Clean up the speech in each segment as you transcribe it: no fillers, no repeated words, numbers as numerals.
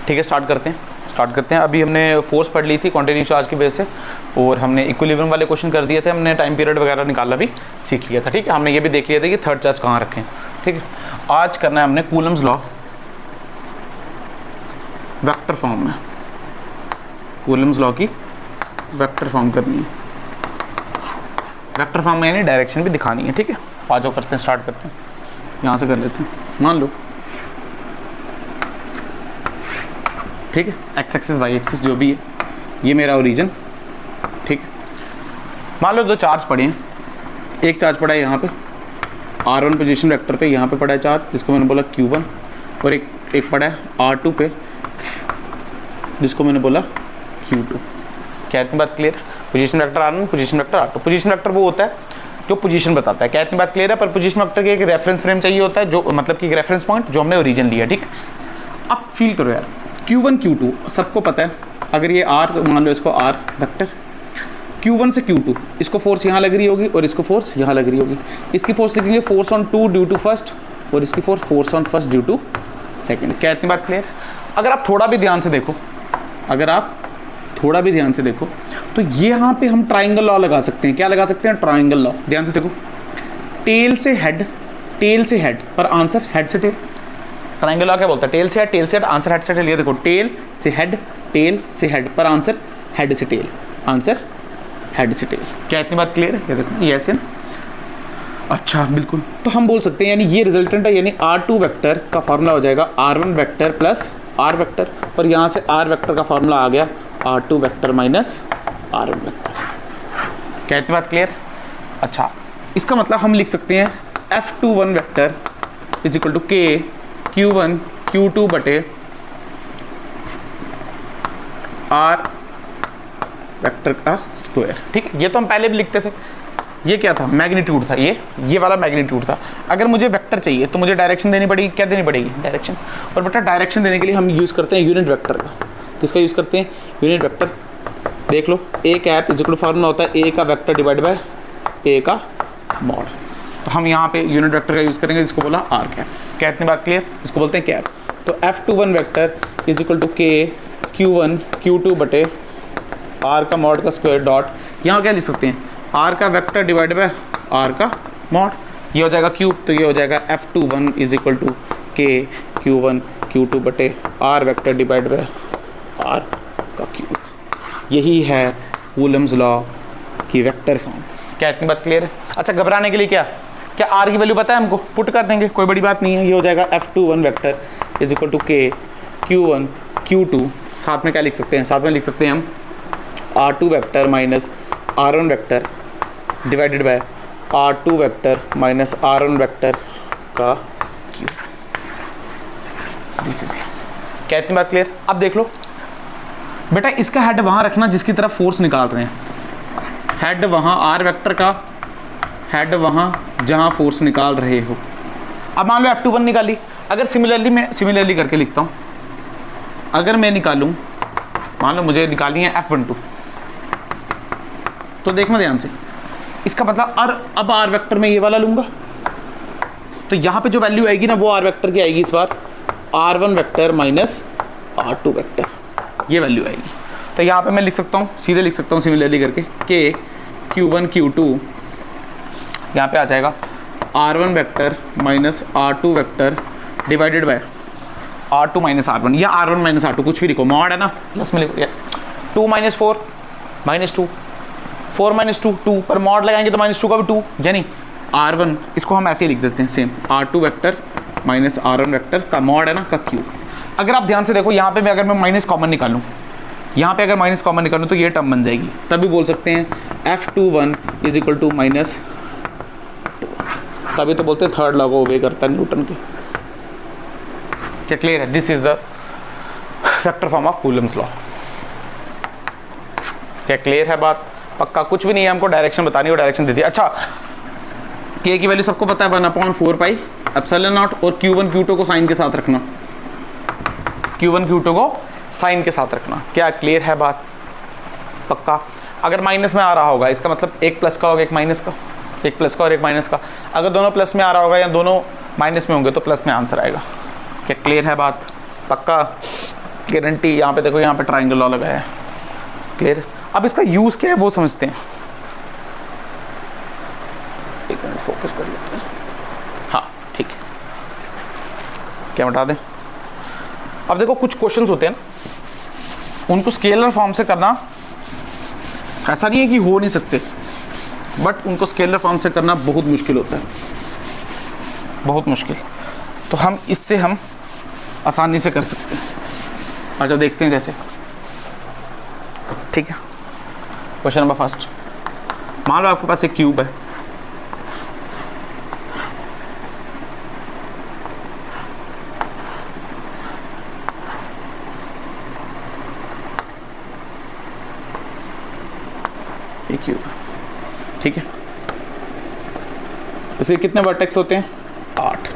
ठीक है, स्टार्ट करते हैं। अभी हमने फोर्स पढ़ ली थी कॉन्टिन्यूस चार्ज की वजह से, और हमने इक्विलिब्रियम वाले क्वेश्चन कर दिए थे, हमने टाइम पीरियड वगैरह निकालना भी सीख लिया था। ठीक है, हमने ये भी देख लिया था कि थर्ड चार्ज कहाँ रखें। ठीक है, आज करना है हमने कूलम्स लॉ वेक्टर फॉर्म में, कूलम्स लॉ की वेक्टर फॉर्म करनी है। वेक्टर फॉर्म में यानी डायरेक्शन भी दिखानी है। ठीक है, आ जाओ करते हैं, स्टार्ट करते हैं। यहाँ से कर लेते हैं, मान लो ठीक है, एक्स एक्सिस वाई एक्सिस जो भी है, ये मेरा ओरिजिन। ठीक है, मान लो दो चार्ज पड़े हैं, एक चार्ज पड़ा है यहाँ पे r1 पोजीशन वेक्टर पे, यहाँ पे पड़ा है चार्ज जिसको मैंने बोला q1, और एक पड़ा है r2 पे जिसको मैंने बोला q2। क्या इतनी बात clear? Position vector r1, position vector r2। Position vector वो होता है जो पोजीशन बताता है। क्या इतनी बात क्लियर है? पर पोजीशन वेक्टर के एक रेफरेंस फ्रेम चाहिए होता है, जो मतलब कि एक रेफरेंस पॉइंट जो हमने ओरिजिन लिया। ठीक है, अब फील करो यार, q1 q2 सबको पता है। अगर ये r मान लो इसको r वेक्टर, q1 से q2 इसको फोर्स यहाँ लग रही होगी और इसको फोर्स यहाँ लग रही होगी। इसकी फोर्स लिखेंगे force on 2 due to first, और इसकी force on first due to second. क्या इतनी बात क्लियर? अगर आप थोड़ा भी ध्यान से देखो, तो ये यहाँ पे हम ट्राइंगल लॉ लगा सकते हैं। क्या लगा सकते हैं? Triangle law. ध्यान से देखो, टेल से हेड पर आंसर हेड से टेल। ट्राइंगल लॉ क्या बोलता है? टेल से हेड आंसर हेड से टेल। ये देखो, टेल से हेड पर आंसर हेड से टेल, आंसर हेड से टेल। क्या इतनी बात क्लियर है? ये देखो, ये ऐसे ना। अच्छा बिल्कुल, तो हम बोल सकते हैं यानी ये रिजल्टेंट है, यानी r2 वेक्टर का फार्मूला हो जाएगा r1 vector plus r vector, और यहाँ से r वेक्टर का फार्मूला आ गया r2 vector minus r1 vector. क्या इतनी बात क्लियर? अच्छा, इसका मतलब हम लिख सकते हैं f21 vector is equal to k q1 q2 बटे r वेक्टर का स्क्वायर। ठीक है, ये तो हम पहले भी लिखते थे। ये क्या था? मैग्नीट्यूड था, ये वाला मैग्नीट्यूड था। अगर मुझे वेक्टर चाहिए तो मुझे डायरेक्शन देनी पड़ेगी। क्या देनी पड़ेगी? डायरेक्शन। और बेटा डायरेक्शन देने के लिए हम यूज़ करते हैं यूनिट वेक्टर का। किसका यूज़ करते हैं? Unit vector. देख लो, A cap is equal to formula होता है ए का वेक्टर डिवाइड बाय ए का मॉड। तो हम यहाँ पे यूनिट वेक्टर का यूज़ करेंगे जिसको बोला आर कैप। क्या इतनी बात क्लियर? इसको बोलते हैं कैप। तो f21 vector is equal to k q1 q2 बटे r का मॉड का स्क्वायर डॉट, यहाँ क्या लिख सकते हैं? r का वेक्टर डिवाइड बाय r का मॉड। ये हो जाएगा क्यूब, तो ये हो जाएगा f21 is equal to k q1 q2 बटे r vector divide by r का क्यूब। यही है कूलम्स लॉ की वेक्टर फॉर्म। क्या इतनी बात क्लियर है? अच्छा, घबराने के लिए क्या r की वैल्यू पता है हमको? पुट कर देंगे, कोई बड़ी बात नहीं है। ये हो जाएगा f21 vector is equal to k q1 q2, साथ में क्या लिख सकते हैं? साथ में लिख सकते हैं हम r2 vector minus r1 vector divided by r2 vector minus r1 vector का क्यूब। This is. क्या इतनी बात क्लियर? अब देख लो बेटा, इसका हेड वहाँ रखना जिसकी तरफ फोर्स निकाल रहे हैं। हेड वहाँ r वेक्टर का, हेड वहाँ जहाँ फोर्स निकाल रहे हो। अब मान लो f21 निकाली। अगर सिमिलरली करके लिखता हूँ, अगर मैं निकालूँ, मान लो मुझे निकालनी है f12, तो देखना ध्यान से, इसका मतलब अब r वेक्टर में ये वाला लूँगा, तो यहाँ पे जो वैल्यू आएगी ना वो r वेक्टर की आएगी इस बार r1 vector minus r2 vector, ये वैल्यू आएगी। तो यहाँ पे मैं लिख सकता हूँ, सीधे लिख सकता हूँ सिमिलरली करके, k q1 q2 यहाँ पे आ जाएगा r1 vector minus r2 vector divided by r2 minus r1, या r1 माइनस r2 कुछ भी लिखो, मॉड है ना, प्लस में लिखो यार। 2 माइनस 4 माइनस 2, 4 माइनस 2 2, पर मॉड लगाएंगे तो माइनस 2 का भी 2, यानी r1, इसको हम ऐसे ही लिख देते हैं same, r2 vector minus r1 vector का मॉड है ना, का क्यूब। अगर आप ध्यान से देखो, यहाँ पे भी अगर मैं माइनस कॉमन निकालूँ, यहाँ पे अगर माइनस कॉमन निकालूँ तो ये टर्म बन जाएगी। तभी बोल सकते हैं f21 is equal to minus 2, तभी तो बोलते हैं थर्ड लॉ को ओबे करता है न्यूटन के। क्या क्लियर है? This is the vector form of Coulomb's law. क्या क्लियर है बात? पक्का? कुछ भी नहीं है, हमको डायरेक्शन बतानी हो, डायरेक्शन दे दी। अच्छा, k की वैल्यू सबको पता है 1/4 पाई एप्सिलॉन नॉट, और q1 q2 को साइन के साथ रखना, q1 q2 को साइन के साथ रखना। क्या क्लियर है बात? पक्का? अगर माइनस में आ रहा होगा इसका मतलब एक प्लस का होगा एक माइनस का, एक प्लस का और एक माइनस का। अगर दोनों प्लस में आ रहा होगा या दोनों माइनस में होंगे तो प्लस में आंसर आएगा। क्या क्लियर है बात? पक्का? गारंटी। यहाँ पे देखो, यहाँ पे ट्राइंगल लॉ लगाया है। क्लियर। अब इसका यूज़ क्या है वो समझते हैं। एक मिनट फोकस कर लेते हैं। हाँ ठीक है, क्या बता दें। अब देखो कुछ क्वेश्चंस होते हैं ना, उनको स्केलर फॉर्म से करना ऐसा नहीं है कि हो नहीं सकते, बट उनको स्केलर फॉर्म से करना बहुत मुश्किल होता है, बहुत मुश्किल। तो हम इससे हम आसानी से कर सकते हैं। अच्छा देखते हैं जैसे, ठीक है। क्वेश्चन नंबर फर्स्ट, मान लो आपके पास एक क्यूब है, ये क्यूब है, ठीक है। इसके कितने वर्टेक्स होते हैं? 8,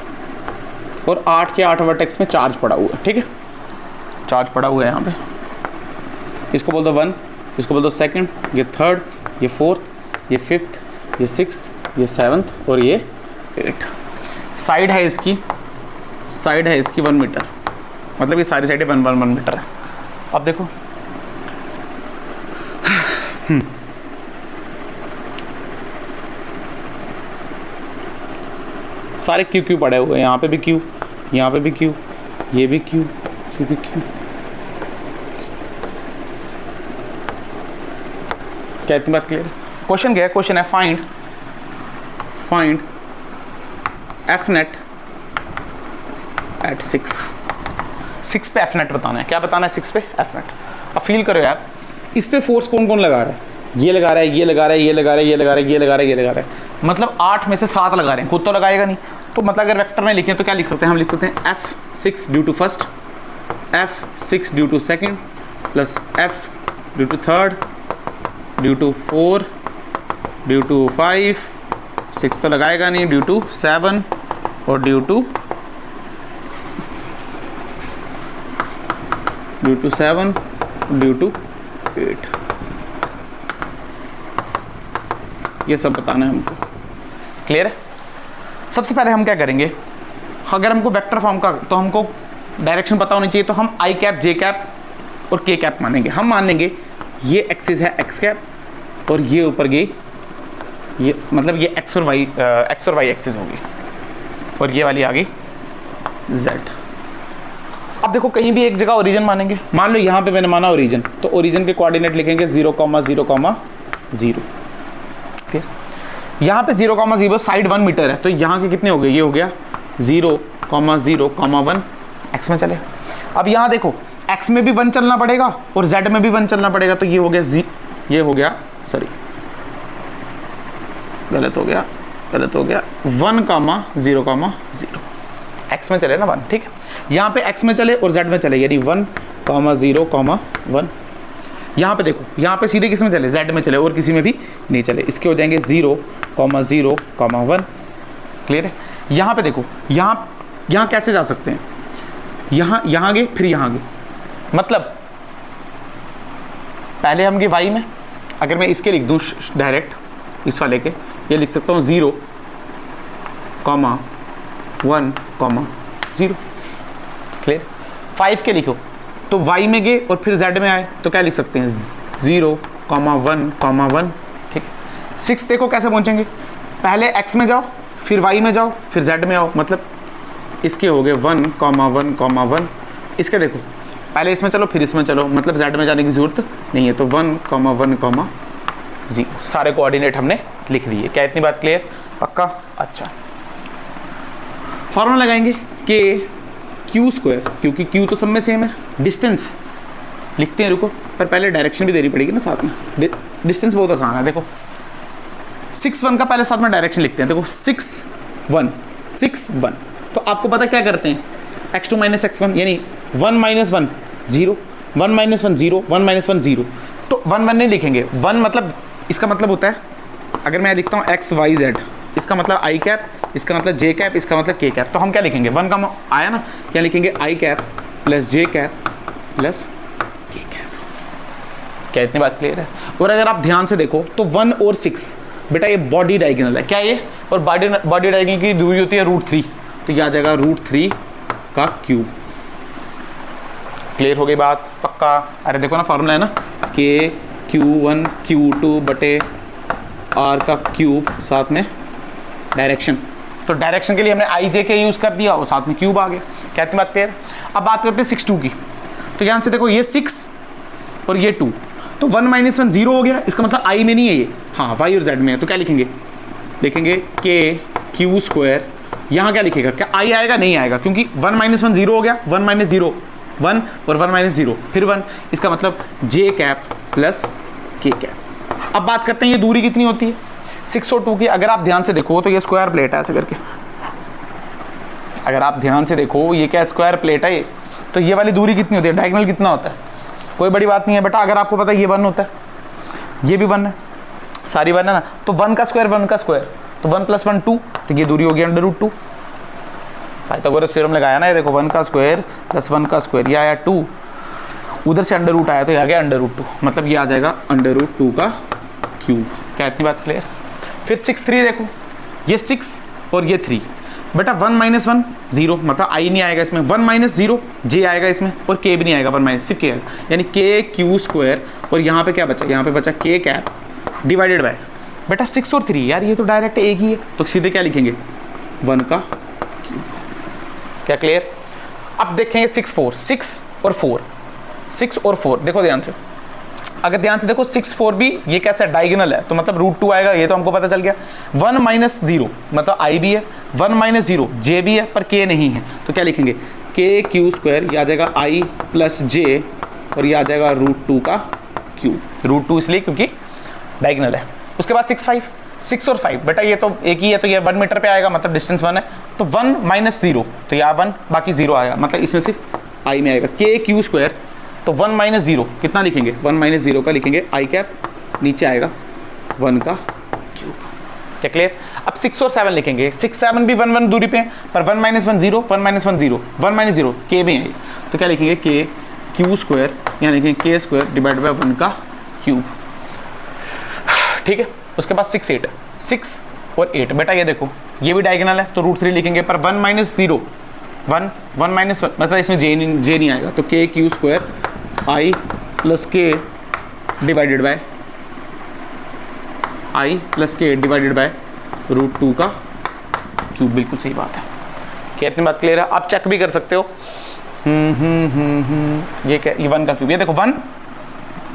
और 8 के 8 वर्टेक्स में चार्ज पड़ा हुआ है, ठीक है। चार्ज पड़ा हुआ है यहाँ पे। इसको बोल दो 1, इसको बोल दो सेकंड, ये थर्ड, ये फोर्थ, ये फिफ्थ, ये सिक्स्थ, ये सेवन्थ और ये 8। साइड है इसकी 1 मीटर, मतलब ये सारी साइडें 1 मीटर है। अब देखो सारे क्यू क्यू पड़े हुए हैं, यहाँ पे भी क्यू, यहाँ पे भी क्यू, ये भी क्यू, ये भी क्यू। क्या इतनी बात क्लियर है? क्वेश्चन क्या है? क्वेश्चन है फाइंड एफ नेट एट 6 पे एफ नेट बताना है। क्या बताना है? 6 पे एफ नेट। अब फील करो यार, इस पे फोर्स कौन कौन लगा रहा है? ये लगा रहा है, ये लगा रहा है, ये लगा रहा है, ये लगा रहा है, ये लगा रहा है, ये लगा रहा है, मतलब 8 में से 7 लगा रहे हैं, खुद तो लगाएगा नहीं। तो मतलब अगर वेक्टर में लिखें तो क्या लिख सकते हैं? हम लिख सकते हैं F6 due to first, F6 due to second, plus F due to third, due to 4, due to 5, 6 तो लगाएगा नहीं, ड्यू टू 7 और ड्यू टू 7, ड्यू टू 8। ये सब बताना है हमको। क्लियर है? सबसे पहले हम क्या करेंगे, अगर हमको वेक्टर फॉर्म का, तो हमको डायरेक्शन पता होनी चाहिए, तो हम आई कैप, जे कैप और के कैप मानेंगे। हम मान लेंगे ये एक्सिस है एक्स कैप, और ये ऊपर गई, ये मतलब ये एक्स और वाई एक्सिस होगी, और ये वाली आ गई जेड। अब देखो कहीं भी एक जगह ओरिजिन मानेंगे। मान लो यहाँ पे मैंने माना ओरिजिन, तो ओरिजिन के कोऑर्डिनेट लिखेंगे 0,0,0। फिर यहाँ पे 0,0 साइड 1 मीटर है, तो यहाँ के कितने हो गए? ये हो गया 0,0,1 एक्स में चले। अब यहाँ देखो एक्स में भी 1 चलना पड़ेगा और जेड में भी 1 चलना पड़ेगा, तो ये हो गया सॉरी गलत हो गया 1,0,0 एक्स में चले ना 1, ठीक है। यहाँ पे एक्स में चले और जेड में चले, यानी 1,0,1। यहाँ पे देखो, यहाँ पे सीधे किस में चले? जेड में चले, और किसी में भी नहीं चले। इसके हो जाएंगे 0,0,1। क्लियर है? यहाँ पे देखो, यहाँ कैसे जा सकते हैं? यहाँ गए, फिर यहाँ गए, मतलब पहले हम गए वाई में। अगर मैं इसके लिख दूँ डायरेक्ट, इस वाले के, ये लिख सकता हूँ 0,1,0। क्लियर? 5 के लिखो तो y में गए और फिर z में आए, तो क्या लिख सकते हैं? 0,1,1। ठीक है। 6 देखो कैसे पहुंचेंगे? पहले x में जाओ, फिर y में जाओ, फिर z में आओ, मतलब इसके हो गए 1,1,1। इसके देखो, पहले इसमें चलो फिर इसमें चलो, मतलब z में जाने की जरूरत नहीं है, तो 1,1,0। सारे कोऑर्डिनेट हमने लिख दिए। क्या इतनी बात क्लियर? पक्का? अच्छा, फॉर्मूला लगाएंगे कि Q², क्योंकि Q तो सब में सेम है। डिस्टेंस लिखते हैं, रुको, पर पहले डायरेक्शन भी देनी पड़ेगी ना साथ में। डिस्टेंस बहुत आसान है, देखो 6,1 का पहले साथ में डायरेक्शन लिखते हैं। देखो 6,1, तो आपको पता क्या करते हैं? x2 - x1, यानी 1 - 1 0, 1 - 1 0, 1 - 1 0। तो 1 1 नहीं लिखेंगे। 1 मतलब, इसका मतलब होता है, अगर मैं लिखता हूँ x y z, इसका मतलब आई कैप, इसका मतलब जे कैप, इसका मतलब के कैप। तो हम क्या लिखेंगे? 1 का आया ना, क्या लिखेंगे? आई कैप प्लस जे कैप प्लस के कैप। क्या इतनी बात क्लियर है? और अगर आप ध्यान से देखो तो 1 और 6, बेटा ये बॉडी डायगोनल है। क्या ये? और बॉडी डायगोनल की दूरी होती है √3, तो यह आ जाएगा √3 का क्यूब। क्लियर हो गई बात? पक्का? अरे देखो ना फॉर्मूला है ना, के Q1 Q2 बटे R का क्यूब साथ में डायरेक्शन। तो डायरेक्शन के लिए हमने आई जे के यूज़ कर दिया और साथ में क्यूब आ गया। क्या इतनी बात क्लियर? अब बात करते हैं 6 2 की। तो यहाँ से देखो ये 6 और ये 2, तो 1 - 1 0 हो गया। इसका मतलब आई में नहीं है ये, हाँ वाई और जेड में है। तो क्या लिखेंगे? लिखेंगे के क्यू स्क्वायर। यहाँ क्या लिखेगा? क्या आई आएगा? नहीं आएगा, क्योंकि 1 - 1 0 हो गया। 1 - 0 1 और 1 - 0 फिर 1। इसका मतलब जे कैप प्लस के कैप। अब बात करते हैं ये दूरी कितनी होती है 6 और 2 की। अगर आप ध्यान से देखो तो ये स्क्वायर प्लेट है ऐसे करके। अगर आप ध्यान से देखो ये क्या स्क्वायर प्लेट है ये, तो ये वाली दूरी कितनी होती है? डायगोनल कितना होता है? कोई बड़ी बात नहीं है बेटा। अगर आपको पता है ये 1 होता है, ये भी 1 है, सारी 1 है ना, तो 1 का स्क्वायर 1 का स्क्वायर, तो 1 + 1 2, तो ये दूरी होगी √2। पाइथागोरस थ्योरम लगाया ना, ये देखो 1 का स्क्वायर + 1 का स्क्वायर, ये आया 2, उधर से √, आया तो ये आ गया √2, मतलब ये आ जाएगा √2 का क्यूब। क्या इतनी बात क्लियर? फिर 6 3 देखो, ये 6 और ये 3। बेटा 1 - 1 0, मतलब आई नहीं आएगा इसमें। 1 - 0 जे आएगा इसमें, और के भी नहीं आएगा, 1 - सिर्फ के आएगा, यानी के क्यू स्क्वायर। और यहाँ पे क्या बचा? यहाँ पे बचा के कैप डिवाइडेड बाय बेटा 6 और 3, यार ये तो डायरेक्ट एक ही है, तो सीधे क्या लिखेंगे? 1 का क्यूब। क्या क्लियर? अब देखेंगे 6 4, 6 और 4, 6 और 4 देखो ध्यान से। अगर ध्यान से देखो 6 4 भी ये कैसा डायगोनल है, तो मतलब √2 आएगा, ये तो हमको पता चल गया। 1 - 0 मतलब आई भी है, 1 - 0 जे भी है, पर के नहीं है, तो क्या लिखेंगे? के क्यू स्क्वायर, ये आ जाएगा आई प्लस जे, और ये आ जाएगा √2 का क्यूब। √2 इसलिए क्योंकि डायगोनल है। उसके बाद 6 5, 6 और 5 बेटा ये तो एक ही है, तो ये 1 मीटर पे आएगा, मतलब डिस्टेंस 1 है, तो 1 - 0, तो यहाँ 1 बाकी 0 आएगा, मतलब इसमें सिर्फ आई में आएगा। के क्यू स्क्वायर, तो 1 - 0 कितना लिखेंगे? 1 - 0 का लिखेंगे आई कैप, नीचे आएगा 1 का क्यूब। क्या क्लियर? अब 6 और 7 लिखेंगे। 6 7 भी 1 1 दूरी पे हैं, पर 1 - 1 0, 1 - 1 0, 1 - 0 के भी है, तो क्या लिखेंगे? के क्यू स्क्वायर, यहाँ लिखेंगे के स्क्वायर डिवाइड बाय 1 का क्यूब। ठीक है। उसके बाद 6 8, 6 और 8 बेटा ये देखो ये भी डायगोनल है, तो √3 लिखेंगे, पर 1 - 0 1 1 - 1 मतलब इसमें जे नहीं आएगा, तो के क्यू स्क्वायर आई प्लस के डिवाइडेड बाय आई प्लस के डिवाइडेड बाय √2 का क्यूब। बिल्कुल सही बात है। क्या इतनी बात क्लियर है? आप चेक भी कर सकते हो। ये क्या? ये 1 का क्यूब, ये देखो 1,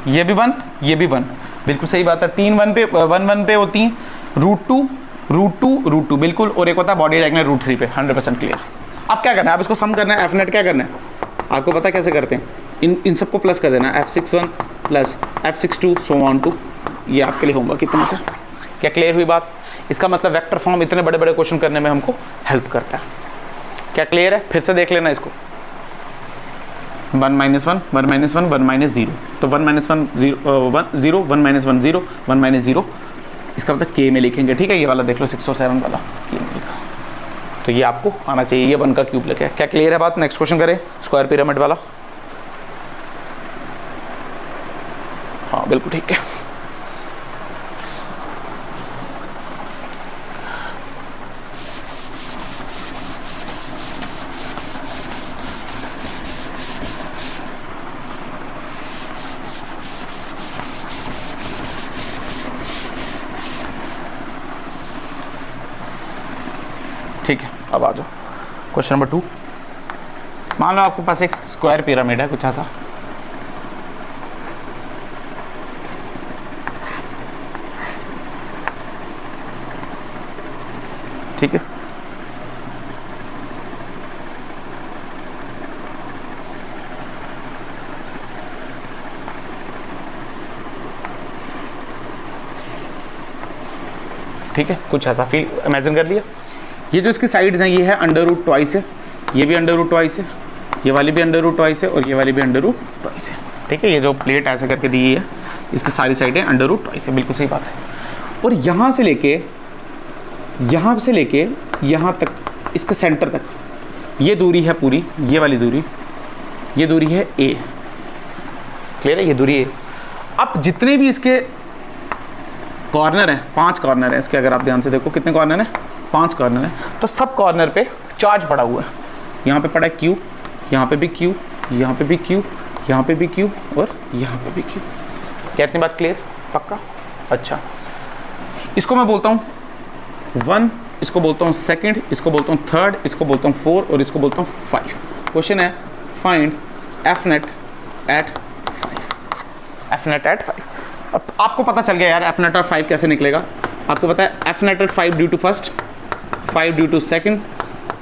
ये भी 1, ये भी 1, बिल्कुल सही बात है। 3 1 पे 1 1 पे होती हैं, √2 बिल्कुल, और एक होता है बॉडी डायगोनल √3 पे, 100% क्लियर। अब क्या करना है? अब इसको सम करना है, एफ नेट क्या करना है आपको पता है कैसे करते हैं? इन सबको प्लस कर देना, F61 plus F62 so on to, ये आपके लिए होमवर्क इतना से। क्या क्लियर हुई बात? इसका मतलब वेक्टर फॉर्म इतने बड़े बड़े क्वेश्चन करने में हमको हेल्प करता है। क्या क्लियर है? फिर से देख लेना इसको। 1 - 1 1 - 1 1 - 0, तो 1 - 1 0 1 0 1 - 1 0 1 - 0, इसका मतलब के में लिखेंगे। ठीक है, ये वाला देख लो 6 और 7 वाला के में लिखा, तो ये आपको आना चाहिए। ये 1 का क्यूब लिखा है। क्या क्लियर है बात? नेक्स्ट क्वेश्चन करें, स्क्वायर पिरामिड वाला। हाँ बिल्कुल ठीक है। ठीक है, अब आ जाओ क्वेश्चन नंबर 2। मान लो आपके पास एक स्क्वायर पिरामिड है कुछ ऐसा, ठीक है। ठीक है, कुछ ऐसा फील इमेजिन कर लिया। ये जो इसकी साइड्स हैं ये है √2 है, ये भी √2 है, ये वाली भी √2 है, और ये वाली भी √2 है। ठीक है, ये जो प्लेट ऐसे करके दी है इसकी सारी साइडें √2 है, बिल्कुल सही बात है। और यहाँ से लेके यहाँ तक, इसके सेंटर तक ये दूरी है पूरी, ये वाली दूरी, ये दूरी है A। क्लियर है? ये दूरी A। अब जितने भी इसके कॉर्नर हैं, 5 कॉर्नर हैं इसके, अगर आप ध्यान से देखो कितने कॉर्नर हैं, 5 कॉर्नर हैं, तो सब कॉर्नर पे चार्ज पड़ा हुआ है। यहाँ पे पड़ा है Q, यहाँ पे भी Q, यहाँ पे भी Q, यहाँ पे भी Q और यहाँ पे भी Q। क्या इतनी बात क्लियर? पक्का? अच्छा, इसको मैं बोलता हूँ 1, इसको बोलता हूँ सेकंड, इसको बोलता हूँ थर्ड, इसको बोलता हूँ 4 और इसको बोलता हूँ 5। क्वेश्चन है find F net at 5। F net at 5। अब आपको पता चल गया यार एफ नेट और 5 कैसे निकलेगा। आपको पता है F net at 5 due to first, 5 due to second,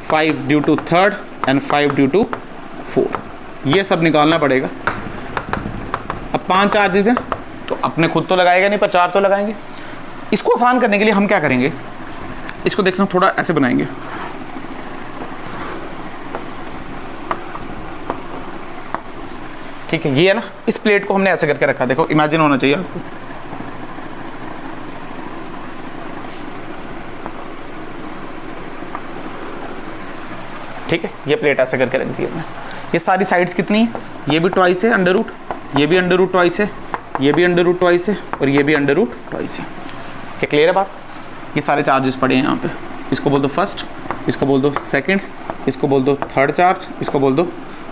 5 due to third and 5 due to 4। ये सब निकालना पड़ेगा। अब 5 चार्जेस हैं तो अपने खुद तो लगाएगा नहीं, पर 4 तो लगाएंगे। इसको आसान करने के लिए हम क्या करेंगे, इसको देखना थोड़ा ऐसे बनाएंगे। ठीक है, ये है ना, इस प्लेट को हमने ऐसे करके रखा। देखो इमेजिन होना चाहिए आपको। ठीक है, ये प्लेट ऐसे करके रख दी हमने। ये सारी साइड्स कितनी है, ये भी ट्वाइस है अंडर रूट, ये भी अंडर रूट ट्वाइस है, ये भी अंडर रूट ट्वाइस है और ये भी अंडर रूट ट्वाइस है। क्या क्लियर है बात? ये सारे चार्जेस पड़े हैं यहाँ पे। इसको बोल दो फर्स्ट, इसको बोल दो सेकंड, इसको बोल दो थर्ड चार्ज, इसको बोल दो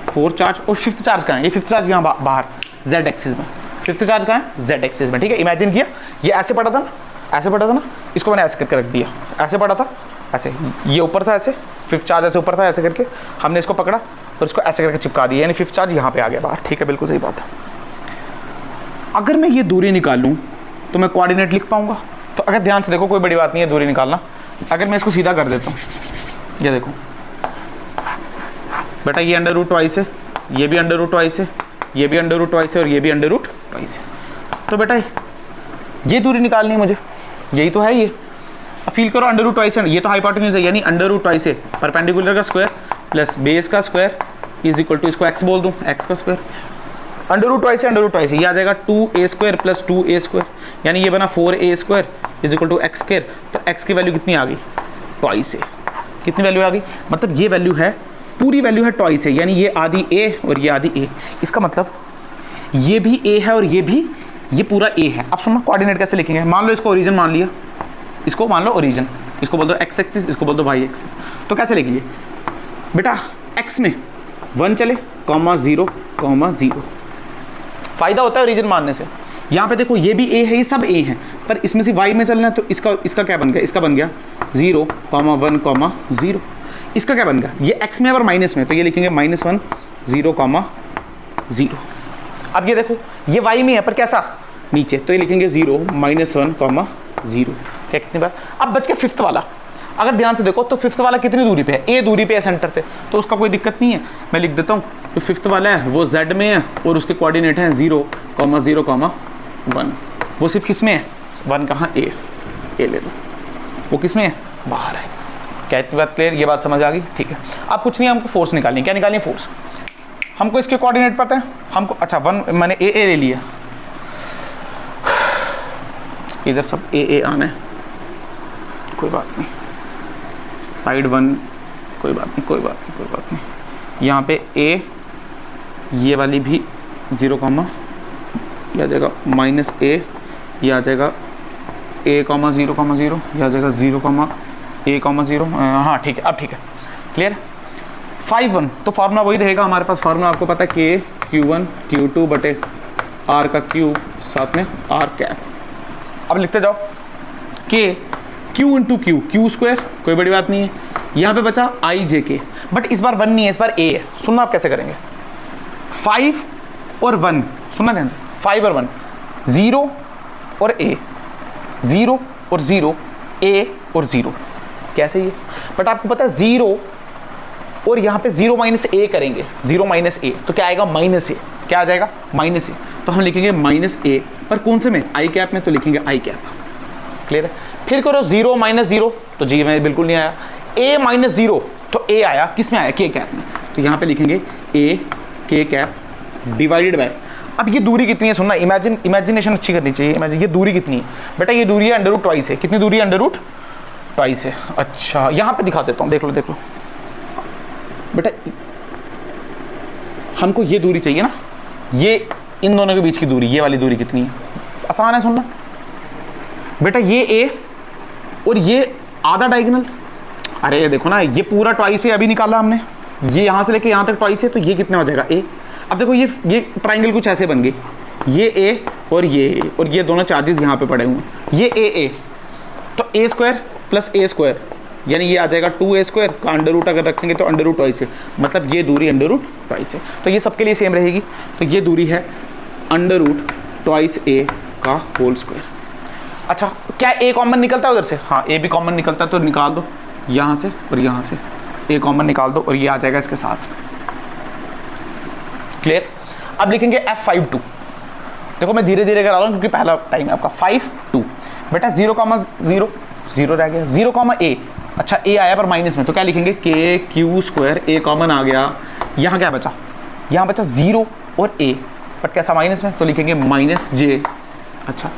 4 चार्ज और 5th चार्ज कहाँ है? ये 5th चार्ज यहाँ बाहर z एक्सिस में। 5th चार्ज कहाँ है? z एक्सिस में। ठीक है, इमेजिन किया ये ऐसे पड़ा था ना, ऐसे पड़ा था ना, इसको मैंने ऐसे करके रख दिया। ऐसे पड़ा था, ऐसे, ये ऊपर था ऐसे, 5th चार्ज ऐसे ऊपर था, ऐसे करके हमने इसको पकड़ा और इसको ऐसे करके चिपका दिया, यानी 5th चार्ज यहाँ पे आ गया बाहर। ठीक है, बिल्कुल सही बात है। अगर मैं ये दूरी निकालूँ तो मैं कोऑर्डिनेट लिख पाऊँगा? तो अगर ध्यान से देखो, कोई बड़ी बात नहीं है दूरी निकालना। अगर मैं इसको सीधा कर देता हूँ, ये देखो बेटा, ये अंडर रूट ट्वाइस है, ये भी अंडर रूट ट्वाइस है, ये भी अंडर रूट ट्वाइस है और ये भी अंडर रूट ट्वाइस है। तो बेटा ये दूरी निकालनी है मुझे, यही तो है ये। अब फील करो अंडर रूट ट्वाइस है, ये तो हाइपोटेन्यूज है, यानी अंडर रूट ट्वाइस है परपेंडिकुलर का स्क्वायर प्लस बेस का स्क्वायर इज इक्वल टू, इसको एक्स बोल दूँ, एक्स का स्क्वायर। अंडर रूट ट्वाइस है, अंडर रूट ट्वाइस है, ये आ जाएगा 2a square plus 2a square, यानी ये बना 4a square is equal to x square. तो एक्स की वैल्यू कितनी आ गई? ट्वाइस है। कितनी वैल्यू आ गई? मतलब ये वैल्यू है, पूरी वैल्यू है ट्वाइस है, यानी ये आधी a और ये आधी a। इसका मतलब ये भी a है और ये भी, ये पूरा a है। अब सुनो कोऑर्डिनेट कैसे लिखेंगे। मान लो इसको ओरिजिन मान लिया, इसको मान लो ओरिजिन, इसको बोल दो x एक्सिस, इसको बोल दो y एक्सिस। तो कैसे लिखेंगे बेटा? x में 1 चले, कॉमा 0 कॉमा 0। फायदा होता है ओरिजिन मानने से। यहाँ पे देखो ये भी a है, ये सब a है, पर इसमें से y में चलना है तो इसका क्या बन गया? इसका बन गया 0 कॉमा 1 कॉमा 0। इसका क्या बन गया? ये x में और माइनस में, तो ये लिखेंगे -1 0 कॉमा 0। अब ये देखो ये y में है पर कैसा? नीचे, तो ये लिखेंगे 0 -1 कॉमा 0। क्या कितनी बार? अब बच गया 5th वाला। अगर ध्यान से देखो तो 5th वाला कितनी दूरी पे है? a दूरी पे है सेंटर से, तो उसका कोई दिक्कत नहीं है। मैं लिख देता हूँ जो 5th वाला है वो z में है और उसके कोऑर्डिनेट हैं 0 कॉमा 0 कॉमा 1। वो सिर्फ किस में है? 1 कहाँ? a ले लो। वो किस में है? बाहर है। क्या इतनी बात क्लियर? ये बात समझ आ गई? ठीक है। अब कुछ नहीं, हमको फोर्स निकालनी है। क्या निकालनी है? फोर्स। हमको इसके कोऑर्डिनेट पता है हमको। अच्छा 1 मैंने a ले लिया, इधर सब a आना है, कोई बात नहीं। साइड 1 कोई बात नहीं, कोई बात नहीं, कोई बात नहीं। यहाँ पे a, ये वाली भी 0 कॉमा, यह आ जाएगा -a, यह आ जाएगा a कॉमा 0 कॉमा 0, यह आ जाएगा 0 कॉमा a कॉमा 0। हाँ ठीक है, अब ठीक है, क्लियर। 5 1 तो फार्मूला वही रहेगा हमारे पास। फार्मूला आपको पता है k q1 q2 बटे r का क्यूब साथ में r कैप। अब लिखते जाओ k q into Q square, कोई बड़ी बात नहीं है। यहाँ पे बचा i j k, बट इस बार 1 नहीं है, इस बार a है। सुनना आप कैसे करेंगे। 5 और 1, सुनना ध्यान से, 5 और 1, 0 और a, 0 और 0, a और 0। कैसे ये? बट आपको पता है 0 और यहाँ पे 0 माइनस a करेंगे, 0 माइनस a तो क्या आएगा? -a। क्या आ जाएगा? -a। तो हम लिखेंगे -a, पर कौन से में? i कैप में, तो लिखेंगे i कैप। क्लियर है? फिर करो 0 माइनस 0 तो जी में बिल्कुल नहीं आया। a माइनस 0 तो a आया, किस में आया? k कैप में। तो यहाँ पे लिखेंगे a k cap divided by. अब ये दूरी कितनी है? सुनना, इमेजिनेशन अच्छी करनी चाहिए। इमेजिन ये दूरी कितनी है बेटा? ये दूरी है अंडर रूट ट्वाइस है। कितनी दूरी है? अंडर रूट ट्वाइस है। अच्छा यहाँ पे दिखा देता हूँ, देख लो देख लो बेटा, हमको ये दूरी चाहिए ना, ये इन दोनों के बीच की दूरी, ये वाली दूरी कितनी है? आसान है सुनना बेटा, ये a और ये आधा डायगोनल। अरे देखो ना, ये पूरा ट्वाइस है, अभी निकाला हमने, ये यहाँ से लेके यहाँ तक ट्वाइस है, तो ये कितना हो जाएगा ए। अब देखो ये ट्राइंगल कुछ ऐसे बन गई, ये ए और ये दोनों चार्जेस यहाँ पे पड़े हुए हैं, ये ए, तो ए स्क्वायर प्लस ए स्क्वायर, यानी ये आ जाएगा 2a² का अंडर रूट अगर रखेंगे तो अंडर रूट ट्वाइस है, मतलब ये दूरी अंडर रूट ट्वाइस है। तो ये सबके लिए सेम रहेगी, तो ये दूरी है अंडर रूट ट्वाइस ए का होल स्क्वायर। अच्छा, क्या ए कॉमन निकलता है उधर से? हाँ, ए भी कॉमन निकलता है, तो निकाल दो यहाँ से और यहाँ से, ए कॉमन निकाल दो और ये आ जाएगा इसके साथ। क्लियर? अब लिखेंगे F52। देखो मैं धीरे धीरे करा रहा हूँ क्योंकि पहला टाइम है आपका। 5 2 बेटा 0,0 रह गया, 0, a। अच्छा, a आया पर माइनस में, तो क्या लिखेंगे KQ², a कॉमन आ गया। यहाँ क्या बचा? यहाँ बचा 0 और a, बट कैसा माइनस में, तो लिखेंगे -j। अच्छा,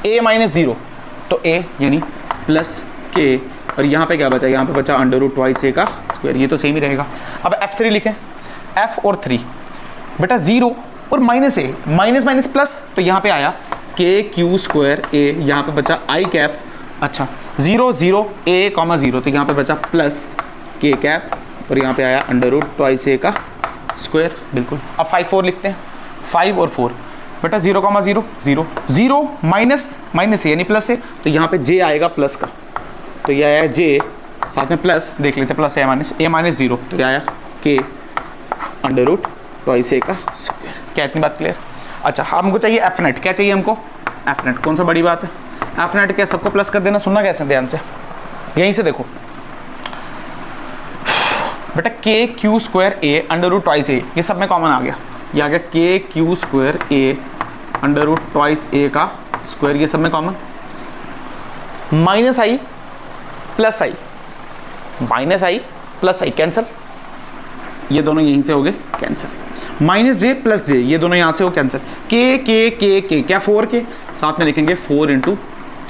a -0 तो a यानी प्लस k, और यहाँ पे क्या बचा? यहाँ पे बचा अंडर रूट ट्वाइस ए का स्क्वायर, ये तो सेम ही रहेगा। अब F3 लिखें, F और 3 बेटा 0 और -a, माइनस प्लस, तो यहाँ पे आया KQ² a, यहाँ पे बचा i कैप। अच्छा, 0 0 a, 0, तो यहाँ पे बचा प्लस k कैप, और यहाँ पे आया अंडर रूट ट्वाइस ए का स्क्वायर। बिल्कुल। अब 5 4 लिखते हैं, 5 और 4 बेटा 0,0 0 0 माइनस है यानी प्लस है, तो यहाँ पे j आएगा प्लस का, तो ये आया j, साथ में प्लस देख लेते हैं, प्लस a -0, तो ये आया k under root twice A का स्क्वायर। क्या इतनी बात क्लियर? अच्छा, हमको चाहिए एफ नेट। क्या चाहिए हमको? F net. कौन सा बड़ी बात है? एफ नेट क्या सबको प्लस कर देना? सुनना कैसे ध्यान से, यहीं से देखो बेटा, KQ² a under root twice A, ये सब में कॉमन आ गया, ये आ गया KQ² a under root twice A का स्क्वायर, ये सब में common. -i plus i, -i plus i cancel, ये दोनों यहीं से हो गए कैंसिल। -j प्लस j, ये दोनों यहाँ से हो कैंसिल। k क्या 4k, साथ में लिखेंगे 4 ×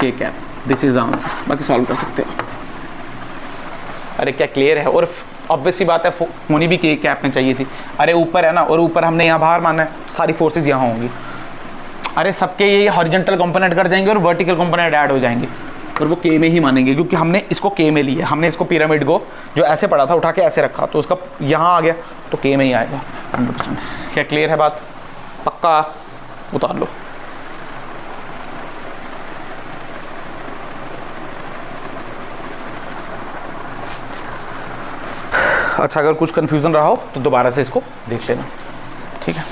k cap. This is the answer. बाकी सॉल्व कर सकते हो। अरे क्या क्लियर है? और ऑब्वियस सी बात है, होनी भी k कैप में चाहिए थी। अरे ऊपर है ना, और ऊपर हमने यहाँ बाहर माना है, सारी फोर्सेज यहाँ होंगी। अरे सबके ये हॉरिजॉन्टल कंपोनेंट कट जाएंगे और वर्टिकल कंपोनेंट ऐड हो जाएंगे, और वो k में ही मानेंगे, क्योंकि हमने इसको k में लिया। हमने इसको पिरामिड को जो ऐसे पड़ा था उठा के ऐसे रखा, तो उसका यहाँ आ गया, तो k में ही आएगा 100%। क्या क्लियर है बात? पक्का? उतार लो। अच्छा, अगर कुछ कन्फ्यूज़न रहा हो तो दोबारा से इसको देख लेना, ठीक है?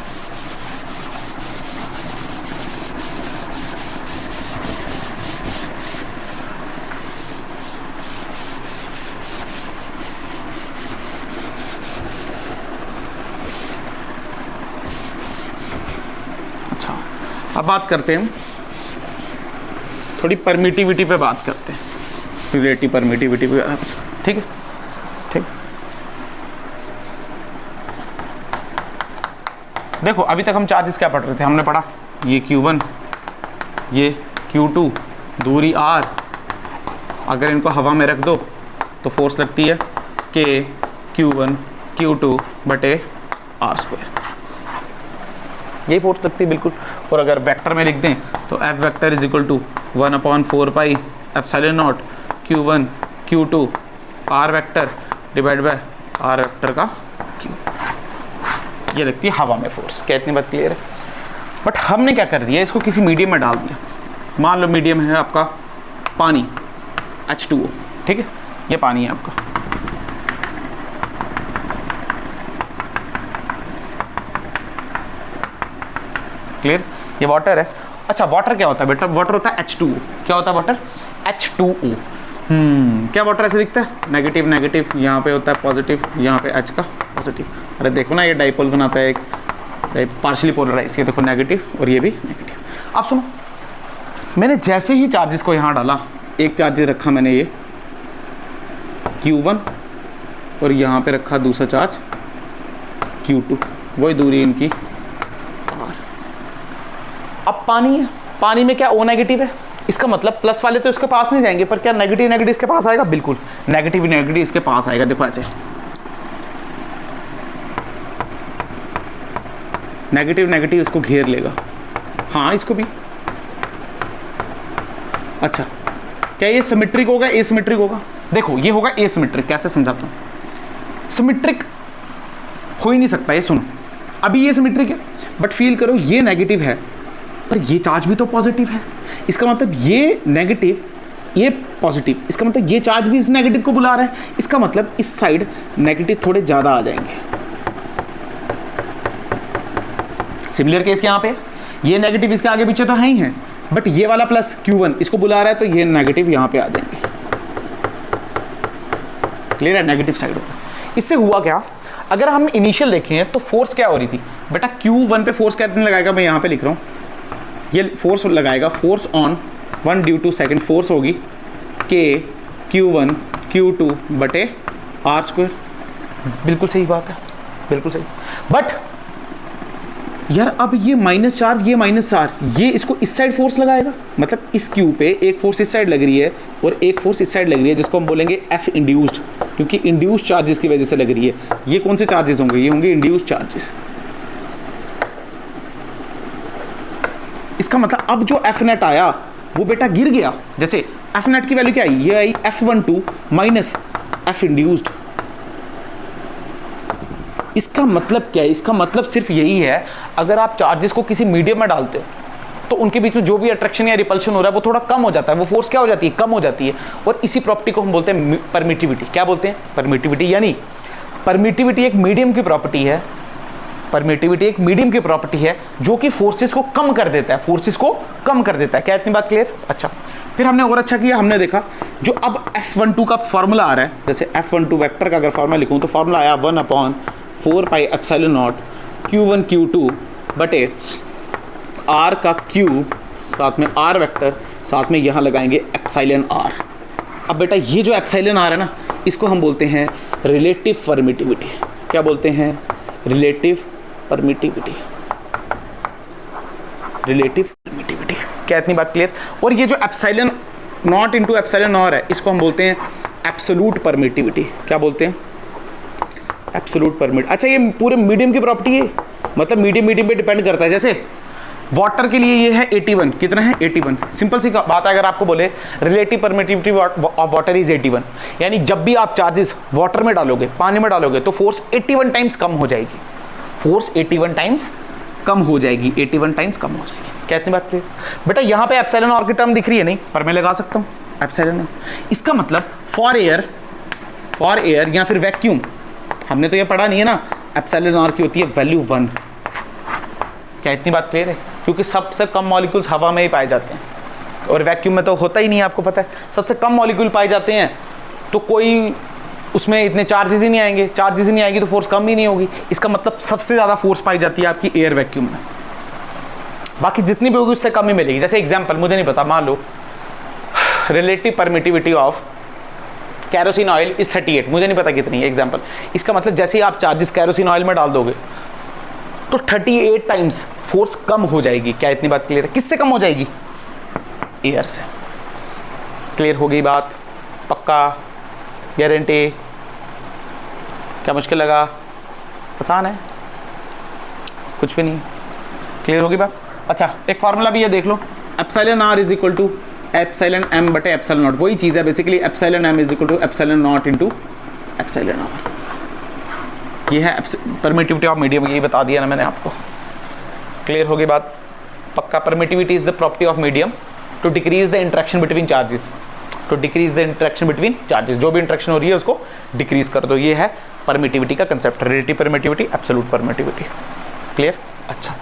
अच्छा, अब बात करते हैं थोड़ी परमिटिविटी पे, बात करते हैं रिलेटिव परमिटिविटी वगैरह, ठीक है? ठीक। देखो अभी तक हम चार्जेस क्या पढ़ रहे थे? हमने पढ़ा ये Q1, ये Q2, दूरी R, अगर इनको हवा में रख दो तो फोर्स लगती है K Q1 Q2 बटे R², यही फोर्स लगती है बिल्कुल। और अगर वेक्टर में लिख दें तो F vector is equal to 1/4 pi epsilon naught Q1 Q2 R vector divide by R vector का Q, ये लगती है हवा में फोर्स। क्या इतनी बात क्लियर है? बट हमने क्या कर दिया, इसको किसी मीडियम में डाल दिया। मान लो मीडियम है आपका पानी H2O, ठीक है? ये पानी है आपका, क्लियर? ये वाटर है। अच्छा, वाटर क्या होता है बेटा? वाटर होता है H2O। क्या होता है वाटर? H2O। क्या वाटर ऐसे दिखता है? नेगेटिव नेगेटिव, यहाँ पे होता है पॉजिटिव, यहाँ पे H का पॉजिटिव। अरे देखो ना, ये डाइपोल बनाता है एक पार्शली पोलराइज, ये देखो नेगेटिव और ये भी नेगेटिव। अब सुनो, मैंने जैसे ही चार्जेस को यहाँ डाला, एक चार्ज रखा मैंने ये Q1 और यहाँ पे रखा दूसरा चार्ज Q2, वही दूरी इनकी R। अब पानी है, पानी में क्या O नेगेटिव है, इसका मतलब प्लस वाले तो इसके पास नहीं जाएंगे, पर क्या नेगेटिव नेगेटिव इसके पास आएगा? बिल्कुल, नेगेटिव नेगेटिव इसके पास आएगा। देखो ऐसे नेगेटिव नेगेटिव इसको घेर लेगा। हाँ, इसको भी। अच्छा, क्या ये सिमेट्रिक होगा, एसिमेट्रिक होगा? देखो ये होगा एसिमेट्रिक। कैसे समझाता हूँ? सिमेट्रिक हो ही नहीं सकता ये। सुनो, अभी ये सिमेट्रिक है, बट फील करो ये नेगेटिव है पर ये चार्ज भी तो पॉजिटिव है। इसका मतलब ये नेगेटिव, ये पॉजिटिव, इसका मतलब ये चार्ज भी इस नेगेटिव को बुला रहा है। इसका मतलब इस साइड नेगेटिव थोड़े ज़्यादा आ जाएंगे। सिमिलर केस यहाँ पे ये नेगेटिव इसके आगे पीछे तो है ही है, बट ये वाला प्लस Q1 इसको बुला रहा है तो ये नेगेटिव यहाँ पे आ जाएंगे। क्लियर है, नेगेटिव साइड होगा। इससे हुआ क्या, अगर हम इनिशियल देखें तो फोर्स क्या हो रही थी बेटा, Q1 पे फोर्स कितने लगाएगा, मैं यहाँ पे लिख रहा हूँ, ये फोर्स लगाएगा, force on 1 due to second force होगी K Q1 Q2 बटे R²। बिल्कुल सही बात है, बिल्कुल सही। बट यार अब ये माइनस चार्ज, ये माइनस चार्ज, ये इसको इस साइड फोर्स लगाएगा, मतलब इस Q पे एक फोर्स इस साइड लग रही है और एक फोर्स इस साइड लग रही है, जिसको हम बोलेंगे F इंड्यूस्ड, क्योंकि इंड्यूस्ड चार्जेस की वजह से लग रही है। ये कौन से चार्जेस होंगे, ये होंगे इंड्यूस्ड चार्जेस। इसका मतलब अब जो F नेट आया वो बेटा गिर गया। जैसे F नेट की वैल्यू क्या आई, ये आई F12 माइनस F इंड्यूस्ड। इसका मतलब क्या है, इसका मतलब सिर्फ यही है, अगर आप चार्जेस को किसी मीडियम में डालते हो तो उनके बीच में जो भी अट्रैक्शन या रिपल्शन हो रहा है वो थोड़ा कम हो जाता है, वो फोर्स क्या हो जाती है, कम हो जाती है। और इसी प्रॉपर्टी को हम बोलते हैं परमिटिविटी। क्या बोलते हैं, परमिटिविटी। यानी परमिटिविटी एक मीडियम की प्रॉपर्टी है, परमिटिविटी एक मीडियम की प्रॉपर्टी है जो कि फोर्सेस को कम कर देता है, फोर्सेस को कम कर देता है। क्या इतनी बात क्लियर? अच्छा, फिर हमने और अच्छा किया, हमने देखा जो अब F12 का फॉर्मूला आ रहा है, जैसे F12 वेक्टर का अगर फॉर्मूला लिखूँ तो फॉर्मूला आया 1/4 pi epsilon naught Q1 Q2 बटे R का क्यूब, साथ में R वेक्टर, साथ में यहाँ लगाएंगे एप्सिलॉन R। अब बेटा ये जो एप्सिलॉन R है ना, इसको हम बोलते हैं रिलेटिव परमिटिविटी। क्या बोलते हैं, रिलेटिव परमिटिविटी, रिलेटिव परमिटिविटी। क्या इतनी बात क्लियर? और ये जो epsilon naught into epsilon R है, इसको हम बोलते हैं एब्सोल्यूट परमिटिविटी। क्या बोलते हैं, एब्सोल्यूट परमिट। अच्छा, ये पूरे मीडियम की प्रॉपर्टी है, मतलब मीडियम पे डिपेंड करता है। जैसे वाटर के लिए ये है 81, कितना है 81। सिंपल सी बात है, अगर आपको बोले relative permittivity of water is 81, यानी जब भी आप चार्जेस वाटर में डालोगे, पानी में डालोगे तो फोर्स 81 टाइम्स कम हो जाएगी, फोर्स 81 टाइम्स कम हो जाएगी, 81 टाइम्स कम हो जाएगी। क्या इतनी बात क्लियर? बेटा यहाँ पे एप्सिलॉन R की टर्म दिख रही है नहीं, पर मैं लगा सकता हूँ एप्सिलॉन। इसका मतलब फॉर एयर या फिर वैक्यूम, हमने तो ये पढ़ा नहीं है ना, एप्सिलॉन R की होती है वैल्यू 1। क्या इतनी बात क्लियर है? क्योंकि सबसे कम मॉलिक्यूल्स हवा में ही पाए जाते हैं और वैक्यूम में तो होता ही नहीं है, आपको पता है। सबसे कम मॉलिक्यूल पाए जाते हैं तो कोई उसमें इतने चार्जेस ही नहीं आएंगे, चार्जेस ही नहीं आएगी तो फोर्स कम ही नहीं होगी। इसका मतलब सबसे ज़्यादा फोर्स पाई जाती है आपकी एयर वैक्यूम में, बाकी जितनी भी होगी उससे कम ही मिलेगी। जैसे एग्जाम्पल, मुझे नहीं पता, मान लो relative permittivity of kerosene oil is 38, मुझे नहीं पता कितनी है, एग्जाम्पल। इसका मतलब जैसे ही आप चार्जेस कैरोसिन ऑयल में डाल दोगे तो 38 टाइम्स फोर्स कम हो जाएगी। क्या इतनी बात क्लियर है? किससे कम हो जाएगी? एयर से। क्लियर हो गई बात? पक्का? गारंटी? क्या मुश्किल लगा? आसान है, कुछ भी नहीं। क्लियर होगी बात? अच्छा, एक फार्मूला भी ये देख लो, epsilon R is equal to epsilon M बटे एप्सिलॉन नॉट। वही चीज़ है basically, epsilon M is equal to epsilon naught into epsilon R। ये है परमिटिविटी ऑफ मीडियम, यही बता दिया ना मैंने आपको। क्लियर होगी बात? पक्का? Permittivity is the property of medium to decrease the interaction between charges, to decrease the interaction between charges. जो भी इंटरेक्शन हो रही है उसको डिक्रीज कर दो। ये है परमिटिविटी का concept, relative permittivity, absolute permittivity. Clear? अच्छा,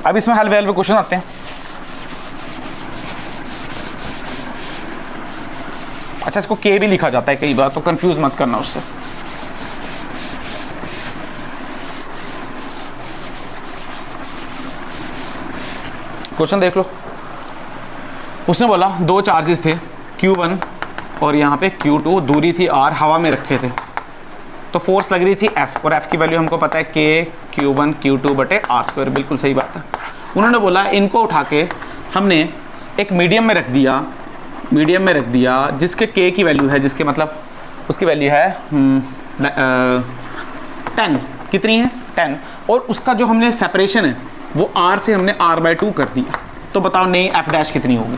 अब इसमें हल वैल्यू क्वेश्चन आते हैं। अच्छा, इसको K भी लिखा जाता है कई बार, तो कंफ्यूज मत करना उससे। क्वेश्चन देख लो, उसने बोला दो चार्जेस थे Q1 और यहाँ पे Q2, दूरी थी R, हवा में रखे थे, तो फोर्स लग रही थी F, और F की वैल्यू हमको पता है K Q1 Q2 बटे R²। बिल्कुल सही बात है। उन्होंने बोला इनको उठा के हमने एक मीडियम में रख दिया, जिसके K की वैल्यू है, जिसके मतलब उसकी वैल्यू है 10। कितनी है? 10। और उसका जो हमने सेपरेशन है वो R से हमने R/2 कर दिया। तो बताओ नई F' कितनी होगी?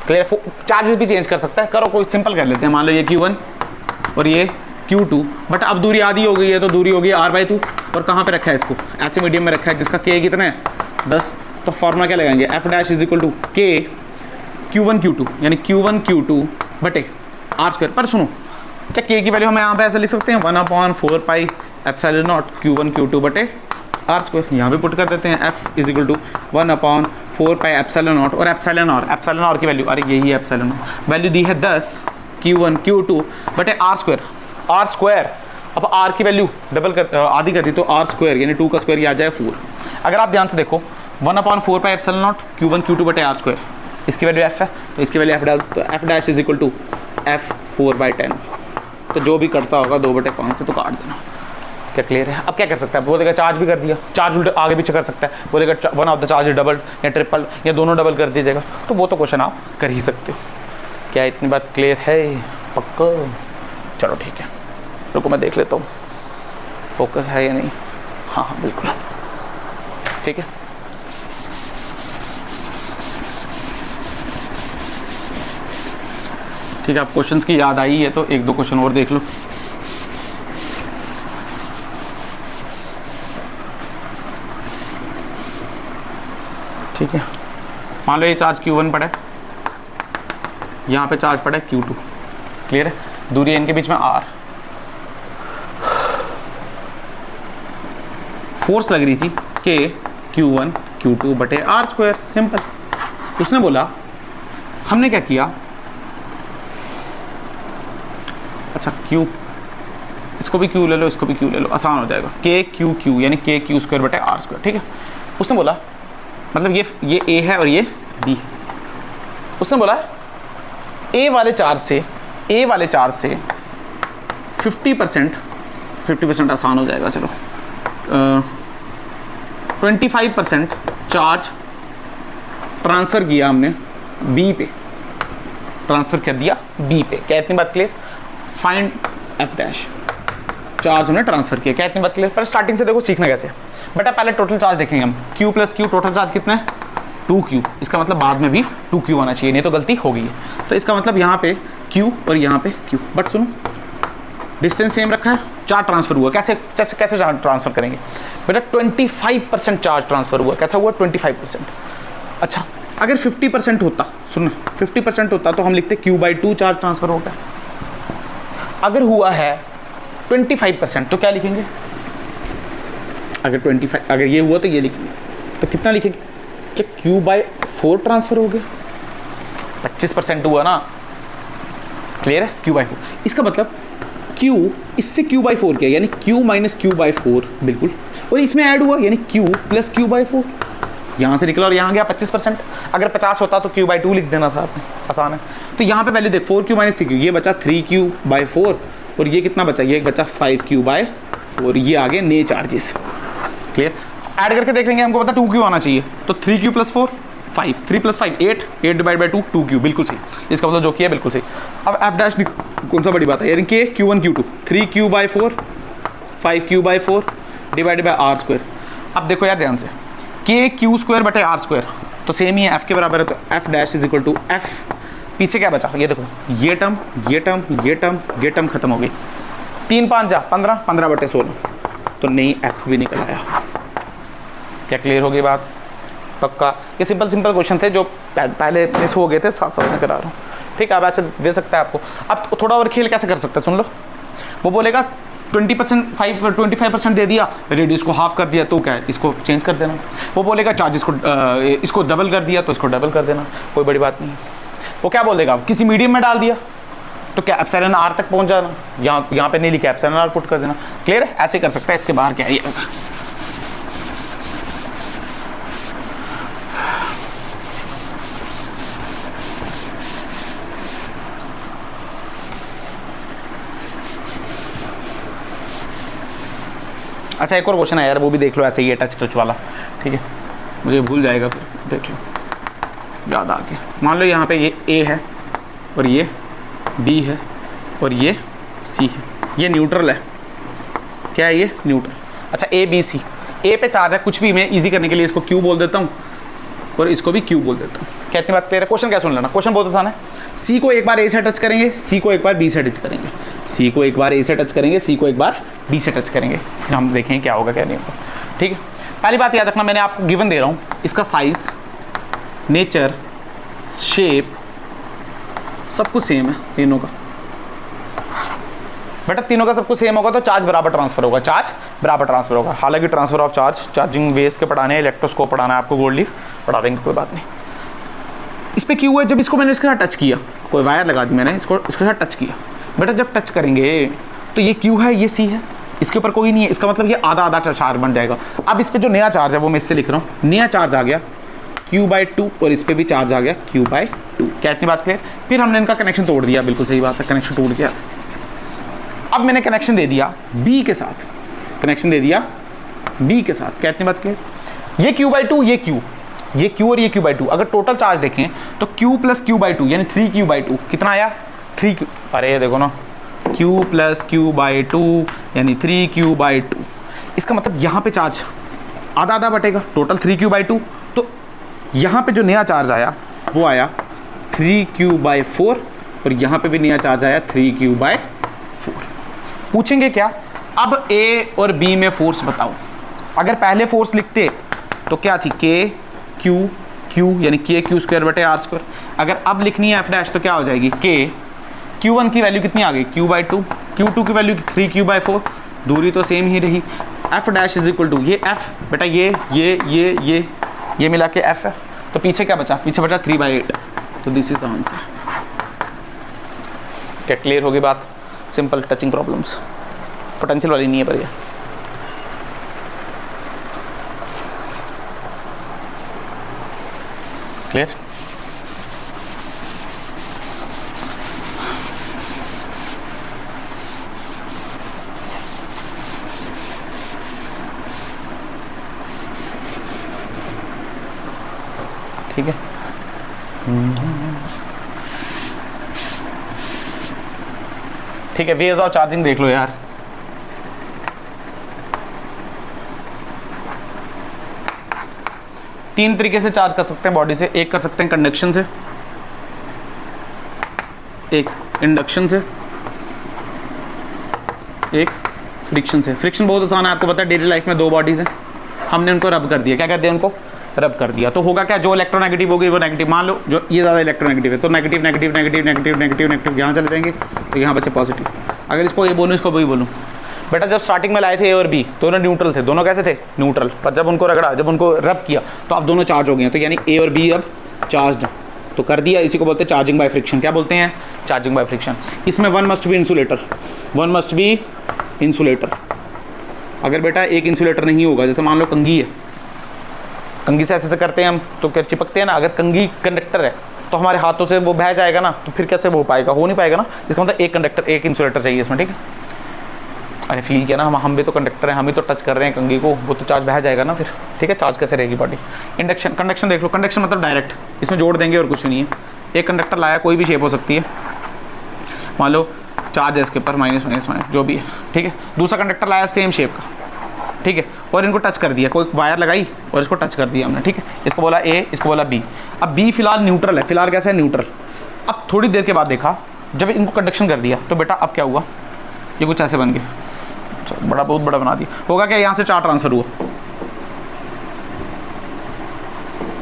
क्लियर? चार्जेस भी चेंज कर सकता है, करो कोई सिंपल कर लेते हैं। मान लो ये Q1 और ये Q2, बट अब दूरी आधी हो गई है तो दूरी होगी R/2। और कहाँ पे रखा है इसको, ऐसे मीडियम में रखा है जिसका K कितना है 10। तो फॉर्मूला क्या लगाएंगे, F dash is equal to K Q1 Q2 यानी Q1 Q2 बटे R²। पर सुनो, क्या K की वैल्यू हम यहाँ पे ऐसे लिख सकते हैं 1/4 pi epsilon naught Q1 Q2 बटे R²। यहाँ पे पुट कर देते हैं F is equal to 1/4 pi epsilon naught, और एप्सिलॉन आर की वैल्यू, अरे यही है एप्सिलॉन वैल्यू दी है 10 Q1 Q2 बटे R²। अब R की वैल्यू डबल कर आधी कर दी तो R² यानी 2 का स्क्वायर, ये आ जाए 4। अगर आप ध्यान से देखो 1/4 pi epsilon naught Q1 Q2 बटे R², इसकी वैल्यू F है तो इसकी वैल्यू F डाल, तो F dash is equal to F 4/10। तो जो भी करता होगा 2/5 से तो काट देना। क्या क्लियर है? अब क्या कर सकता है, बोलेगा चार्ज भी कर दिया, चार्ज आगे पीछे कर सकता है, बोलेगा one of the charge is double या ट्रिपल या दोनों डबल कर दीजिएगा, तो वो तो क्वेश्चन आप कर ही सकते हो। क्या इतनी बात क्लियर है? पक्का? चलो ठीक है, रुको मैं देख लेता हूँ फोकस है या नहीं। हाँ बिल्कुल ठीक है। ठीक है, आप क्वेश्चंस की याद आई है तो एक दो क्वेश्चन और देख लो। ठीक है, मान लो ये चार्ज Q1 पड़ा है, यहाँ पे चार्ज पड़ा है Q2, क्लियर है? दूरी है इनके बीच में R। फोर्स लग रही थी K Q1 Q2 बटे R², सिंपल। उसने बोला, हमने क्या किया, अच्छा Q, इसको भी Q ले लो, इसको भी Q ले लो, आसान हो जाएगा। K Q यानी K Q² बटे R², ठीक है। उसने बोला मतलब ये A है और ये B है। उसने बोला A वाले चार्ज से 50% आसान हो जाएगा, चलो 25% चार्ज ट्रांसफ़र किया हमने B पे, ट्रांसफ़र कर दिया B पे। क्या इतनी बात clear? Find F dash, charge हमने ट्रांसफ़र किया। क्या इतनी बात क्लियर? पर स्टार्टिंग से देखो सीखना कैसे। बेटा पहले टोटल चार्ज देखेंगे हम, Q + Q टोटल चार्ज कितना है 2Q। इसका मतलब बाद में भी 2Q आना चाहिए, नहीं तो गलती हो गई है। तो इसका मतलब यहाँ पे Q और यहाँ पे Q, बट सुनो डिस्टेंस सेम रखा है, चार्ज ट्रांसफ़र हुआ। कैसे चार्ज ट्रांसफ़र करेंगे बेटा? 25% चार्ज ट्रांसफ़र हुआ। कैसा हुआ? 25%। अच्छा अगर 50% होता, सुनो 50% होता तो हम लिखते Q/2 चार्ज ट्रांसफ़र हो गया। अगर हुआ है 25% तो क्या लिखेंगे? अगर ये हुआ तो ये लिखेंगे, तो कितना लिखेंगे? क्या Q/4 ट्रांसफ़र हो गया? 25% हुआ ना, क्लियर है? Q/4, इसका मतलब Q इससे Q/4 किया यानी Q - Q/4 बिल्कुल, और इसमें ऐड हुआ यानी Q + Q/4। यहाँ से निकला और यहाँ गया 25%। अगर 50 होता तो Q/2 लिख देना था आपने, आसान है। तो यहाँ पे वैल्यू देख 4Q - 3Q, ये बचा 3Q/4 और ये कितना बचा? ये बचा 5Q/4। ये आगे नए चार्जेस, क्लियर? ऐड करके देख लेंगे, हमको पता 2Q आना चाहिए, तो 3Q + 4 5, 3 + 5 8, 8/2 2Q, बिल्कुल सही। इसका मतलब जो किया बिल्कुल सही। अब F डैश कौन सा बड़ी बात है, यानी K Q1 Q2 3Q/4 5Q/4 divided by R²। अब देखो यार ध्यान से, K Q² बटे R², तो सेम ही है, F के बराबर है, तो F dash is equal to F। पीछे क्या बचा? ये देखो, ये टर्म खत्म हो गई। 3 5 जा 15, 15/16, तो नहीं F भी निकल आया। क्या क्लियर हो गई बात? पक्का? ये सिंपल क्वेश्चन थे जो पहले मिस हो गए थे, साथ में करा रहा हूँ, ठीक है। अब ऐसे दे सकता है आपको। अब थोड़ा और खेल कैसे कर सकते हैं, सुन लो। वो बोलेगा 25% दे दिया, रेडियस को हाफ कर दिया, तो क्या है, इसको चेंज कर देना। वो बोलेगा चार्ज इसको डबल कर दिया, तो इसको डबल कर देना, कोई बड़ी बात नहीं। वो क्या बोलेगा, किसी मीडियम में डाल दिया तो क्या एप्सिलॉन आर तक पहुंच जाना, यहाँ पे नहीं लिखा एप्सिलॉन आर पुट कर देना। क्लियर है? ऐसे कर सकता है, इसके बाहर क्या है। अच्छा एक और क्वेश्चन है यार, वो भी देख लो, ऐसे ही है टच वाला, ठीक है। मुझे भूल जाएगा फिर, देख लो, याद आ गया। मान लो यहाँ पे ये A है और ये B है और ये C है, ये न्यूट्रल है। क्या है ये? न्यूट्रल। अच्छा A B C, A पे चार्ज है, कुछ भी मैं इजी करने के लिए इसको Q बोल देता हूँ और इसको भी Q बोल देता हूँ। क्या इतनी बात क्लियर है? क्वेश्चन क्या सुन लेना, क्वेश्चन बहुत आसान है। C को एक बार A से टच करेंगे, C को एक बार B से टच करेंगे। सी को एक बार ए से टच करेंगे, सी को एक बार बी से टच करेंगे, फिर हम देखेंगे क्या होगा क्या नहीं होगा। ठीक है, पहली बात याद रखना, मैंने आपको गिवन दे रहा हूँ, इसका साइज, नेचर, शेप सब कुछ सेम है तीनों का। बेटा तीनों का सब कुछ सेम होगा तो चार्ज बराबर ट्रांसफर होगा, चार्ज बराबर ट्रांसफर होगा। हालांकि transfer of charge, charging waves के पढ़ाने हैं, इलेक्ट्रोस्कोप पढ़ाना है आपको, गोल्ड लीफ पढ़ा देंगे, कोई बात नहीं। इस पर क्यों है, जब इसको मैंने इसके साथ टच किया, कोई वायर लगा दी मैंने, इसको इसके साथ टच किया, बेटा जब टच करेंगे तो ये क्यू है, ये सी है, इसके ऊपर कोई नहीं है, इसका मतलब ये आधा आधा चार्ज बन जाएगा। अब इस पर जो नया चार्ज है वो मैं इससे लिख रहा हूँ, नया चार्ज आ गया Q/2 और इस पर भी चार्ज आ गया Q/2। क्या इतनी बात क्लियर? फिर हमने इनका कनेक्शन तोड़ दिया, बिल्कुल सही बात है, कनेक्शन टूट गया। अब मैंने कनेक्शन दे दिया B के साथ, कनेक्शन दे दिया B के साथ। क्या इतनी बात क्लियर? ये Q/2, ये Q और ये Q/2। अगर टोटल चार्ज देखें तो Q + Q/2 यानी 3Q/2 कितना आया? 3Q। अरे ये देखो ना, Q + Q/2 यानी 3Q/2। इसका मतलब यहाँ पे चार्ज आधा आधा बटेगा, टोटल 3Q/2। तो यहाँ पे जो नया चार्ज आया वो आया 3Q/4 और यहाँ पे भी नया चार्ज आया 3Q/4। पूछेंगे क्या? अब A और B में फोर्स बताओ। अगर पहले फोर्स लिखते तो क्या थी? Q यानी KQ²/R²। अगर अब लिखनी है F' तो क्या हो जाएगी? Q1 की वैल्यू कितनी आ गई? Q/2। Q2 की वैल्यू 3Q/4, दूरी तो सेम ही रही। F' = ये F, बेटा ये मिला के F है। तो पीछे क्या बचा? पीछे बचा 3/8। तो दिस इज द आंसर। क्या क्लियर होगी बात? सिंपल टचिंग प्रॉब्लम्स, पोटेंशियल वाली नहीं है पर ये। क्लियर? ठीक है, ठीक है। वेज ऑफ चार्जिंग देख लो यार। तीन तरीके से चार्ज कर सकते हैं बॉडी से। एक कर सकते हैं कंडक्शन से, एक इंडक्शन से, एक फ्रिक्शन से। फ्रिक्शन बहुत आसान है, आपको पता है डेली लाइफ में दो बॉडीज हैं, हमने उनको रब कर दिया। क्या कहते हैं उनको? रब कर दिया। तो होगा क्या? जो इलेक्ट्रोनेगेटिव होगी वो नेगेटिव, मान लो जो ये ज़्यादा इलेक्ट्रोनेगेटिव है तो negative negative negative negative negative negative यहाँ चले जाएंगे, तो यहाँ बचे पॉजिटिव। अगर इसको ये बोलूँ, इसको वही बोलूँ, बेटा जब स्टार्टिंग में लाए थे ए और बी, दोनों न्यूट्रल थे। दोनों कैसे थे? न्यूट्रल। पर जब उनको रगड़ा, जब उनको रब किया तो अब दोनों चार्ज हो गए हैं। तो यानी ए और बी अब चार्ज तो कर दिया। इसी को बोलते हैं चार्जिंग बाय फ्रिक्शन। क्या बोलते हैं? Charging by friction. इसमें one must be insulator, one must be insulator. अगर बेटा एक इंसुलेटर नहीं होगा, जैसे मान लो कंघी है, कंघी से ऐसे करते हैं हम तो क्या चिपकते हैं ना। अगर कंघी कंडक्टर है तो हमारे हाथों से वो बह जाएगा ना, तो फिर कैसे वो हो पाएगा? हो नहीं पाएगा ना। इसका मतलब एक कंडक्टर, एक इंसुलेटर चाहिए इसमें। ठीक है, अरे फील किया ना, हम भी तो कंडक्टर हैं, हम ही तो टच कर रहे हैं कंघी को, वो तो चार्ज बह जाएगा ना फिर। ठीक है, चार्ज कैसे रहेगी बॉडी? इंडक्शन, कंडक्शन देख लो। कंडक्शन मतलब डायरेक्ट, इसमें जोड़ देंगे और कुछ नहीं है। एक कंडक्टर लाया, कोई भी शेप हो सकती है, मान लो चार्ज है इसके ऊपर, माइनस माइनस माइनस जो भी है। ठीक है, दूसरा कंडक्टर लाया सेम शेप का, ठीक है, और इनको टच कर दिया, कोई वायर लगाई और इसको टच कर दिया हमने। ठीक है, इसको बोला ए, इसको बोला बी। अब बी फिलहाल न्यूट्रल है, फिलहाल कैसे है? न्यूट्रल। अब थोड़ी देर के बाद देखा, जब इनको कंडक्शन कर दिया तो बेटा अब क्या हुआ? ये कुछ ऐसे बन गए, बड़ा बहुत बड़ा बना दिया। होगा क्या? यहाँ से चार्ज ट्रांसफर हुआ,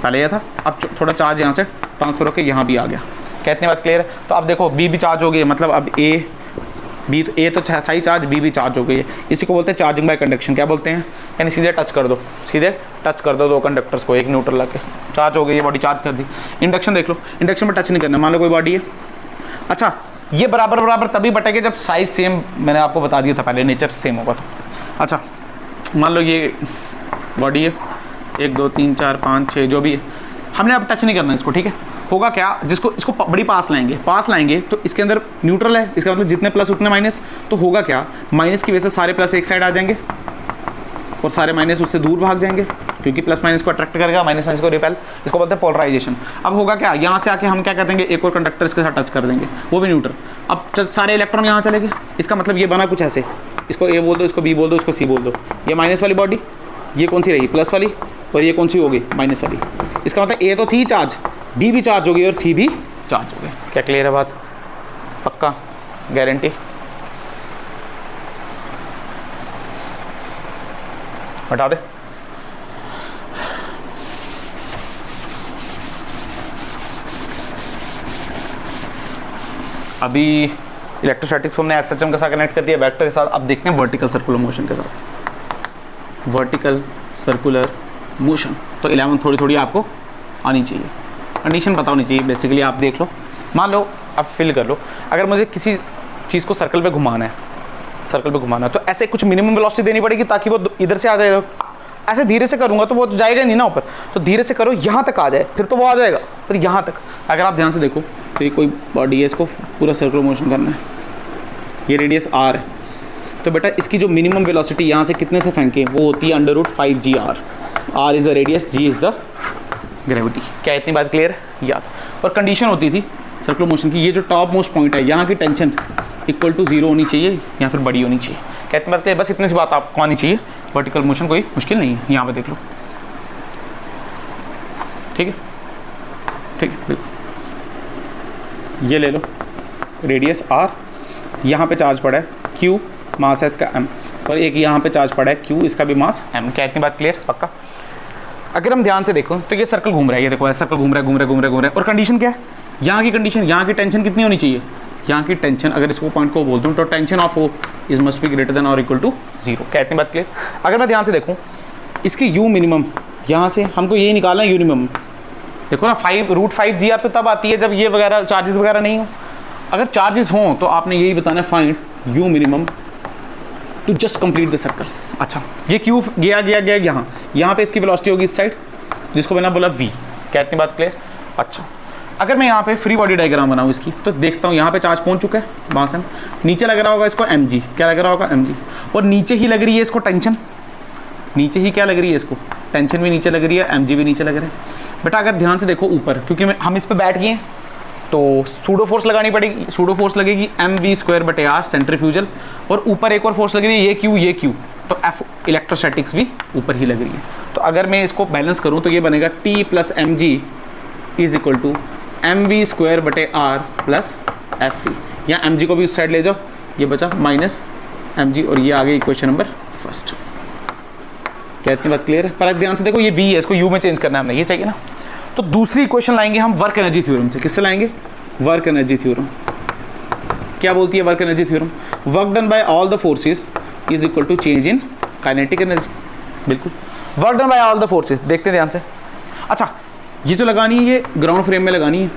पहले यह था, अब थोड़ा चार्ज यहाँ से ट्रांसफर होकर यहाँ भी आ गया। कहते हैं बात क्लियर है? तो अब देखो बी भी चार्ज हो गई, मतलब अब ए बी तो ए तो था ही चार्ज, बी भी चार्ज हो गई है। इसी को बोलते हैं चार्जिंग बाय कंडक्शन। क्या बोलते हैं? यानी सीधे टच कर दो, सीधे टच कर दो दो कंडक्टर्स को, एक न्यूट्रल लगे, चार्ज हो गई है, बॉडी चार्ज कर दी। इंडक्शन देख लो, इंडक्शन में टच नहीं करना। मान लो कोई बॉडी है, अच्छा ये बराबर बराबर तभी बटेगा जब साइज सेम, मैंने आपको बता दिया था पहले, नेचर सेम होगा तो। अच्छा मान लो ये बॉडी है, 1 2 3 4 5 6 जो भी है, हमने अब टच नहीं करना इसको। ठीक है, होगा क्या? जिसको इसको बड़ी पास लाएंगे तो इसके अंदर न्यूट्रल है, इसका मतलब जितने प्लस उतने माइनस। तो होगा क्या? माइनस की वजह से सारे प्लस एक साइड आ जाएंगे और सारे माइनस उससे दूर भाग जाएंगे, क्योंकि प्लस माइनस को अट्रैक्ट करेगा, माइनस माइनस को रिपेल। इसको बोलते हैं पोलराइजेशन। अब होगा क्या? यहाँ से आके हम क्या कहते हैं, एक और कंडक्टर इसके साथ टच कर देंगे, वो भी न्यूट्रल। अब सारे इलेक्ट्रॉन यहाँ चले गए। इसका मतलब ये बना कुछ ऐसे, इसको ए बोल दो, इसको बी बोल दो, इसको सी बोल दो। ये माइनस वाली बॉडी, ये कौन सी रही? प्लस वाली, और ये कौन सी होगी? माइनस वाली। इसका मतलब ए तो थी चार्ज, बी भी चार्ज हो गई और सी भी चार्ज हो गई। क्या क्लियर है बात? पक्का? गारंटी? हटा दे। अभी इलेक्ट्रोस्टैटिक्स हमने एसएचएम के साथ कनेक्ट कर दिया, वेक्टर के साथ। अब देखते हैं वर्टिकल सर्कुलर मोशन के साथ। वर्टिकल सर्कुलर मोशन तो 11 थोड़ी थोड़ी आपको आनी चाहिए, कंडीशन पता होनी चाहिए बेसिकली। आप देख लो, मान लो आप फिल कर लो, अगर मुझे किसी चीज़ को सर्कल पे घुमाना है, सर्कल पे घुमाना है तो ऐसे कुछ मिनिमम वेलोसिटी देनी पड़ेगी ताकि वो इधर से आ जाएगा। ऐसे धीरे से करूँगा तो वो तो जाएगा नहीं ना ऊपर, तो धीरे से करो यहाँ तक आ जाए, फिर तो वो आ जाएगा, फिर यहाँ तक। अगर आप ध्यान से देखो तो ये कोई बॉडी है, इसको पूरा सर्कुलर मोशन करना है, ये रेडियस r है, तो बेटा इसकी जो मिनिमम वेलोसिटी यहाँ से कितने से फेंके वो होती है √5gr। r is the radius, g is the gravity. क्या इतनी बात क्लियर है? याद। और कंडीशन होती थी सर्कुलर मोशन की, ये जो टॉप मोस्ट पॉइंट है यहाँ की टेंशन इक्वल टू 0 होनी चाहिए या फिर बड़ी होनी चाहिए। क्या इतनी बात क्लियर? बस इतनी सी बात आपको आनी चाहिए। वर्टिकल मोशन कोई मुश्किल नहीं है, यहाँ पे देख लो। ठीक है, ठीक है, बिल्कुल। ये ले लो, रेडियस r, यहाँ पे चार्ज पड़ा है q, मास है इसका m, और एक यहाँ पे चार्ज पड़ा है q, इसका भी मास m। क्या इतनी बात क्लियर? पक्का। अगर हम ध्यान से देखो तो ये सर्कल घूम रहा है, ये देखो सर्कल घूम रहा है, घूम रहा है, घूम रहा है, घूम रहा है। और कंडीशन क्या है? यहाँ की कंडीशन, यहाँ की टेंशन कितनी होनी चाहिए? यहाँ की टेंशन, अगर इसको पॉइंट को बोल दूँ तो tension of O is must be greater then और इक्वल टू 0। क्या इतनी बात क्लियर? अगर मैं ध्यान से देखूँ इसकी u मिनिमम, यहाँ से हमको यही निकालना है u मिनिमम। देखो ना, √5gr तो तब आती है जब ये वगैरह चार्जेस वगैरह नहीं हो। अगर चार्जेस हों तो आपने यही बताना है find u minimum to just complete the circle. अच्छा, ये q गया गया गया यहाँ पे इसकी वेलोसिटी होगी इस साइड, जिसको मैंने बोला v। क्या इतनी बात क्लियर? अच्छा, अगर मैं यहाँ पे फ्री बॉडी डायग्राम बनाऊँ इसकी, तो देखता हूँ यहाँ पे चार्ज पहुँच चुका है वहाँ से, नीचे लग रहा होगा इसको mg। क्या लग रहा होगा? mg। और नीचे ही लग रही है इसको टेंशन, नीचे ही क्या लग रही है इसको? टेंशन भी नीचे लग रही है, mg भी नीचे लग रहा है। बेटा अगर ध्यान से देखो ऊपर, क्योंकि हम इस पर बैठ गए तो सूडो फोर्स लगानी पड़ेगी। सूडो फोर्स लगेगी mv²/r सेंट्रीफ्यूजल, और ऊपर एक और फोर्स लग रही है ये q, तो F इलेक्ट्रोस्टैटिक्स भी ऊपर ही लग रही है। तो अगर मैं इसको बैलेंस करूँ तो ये बनेगा T + mg is equal to mv²/r + Fe। या mg को भी उस साइड ले जाओ, ये बचा -mg, और ये आ गई इक्वेशन नंबर फर्स्ट। क्या इतनी बात क्लियर है? पर ध्यान से देखो ये v है, इसको u में चेंज करना है हमने, ये चाहिए ना। तो दूसरी इक्वेशन लाएंगे हम वर्क एनर्जी थ्योरम से। किससे लाएंगे? Work energy theorem. क्या बोलती है work energy theorem? Work done by all the forces is equal to change in kinetic energy. बिल्कुल, work done by all the forces. देखते हैं ध्यान से। अच्छा, ये जो लगानी है ये ग्राउंड फ्रेम में लगानी है,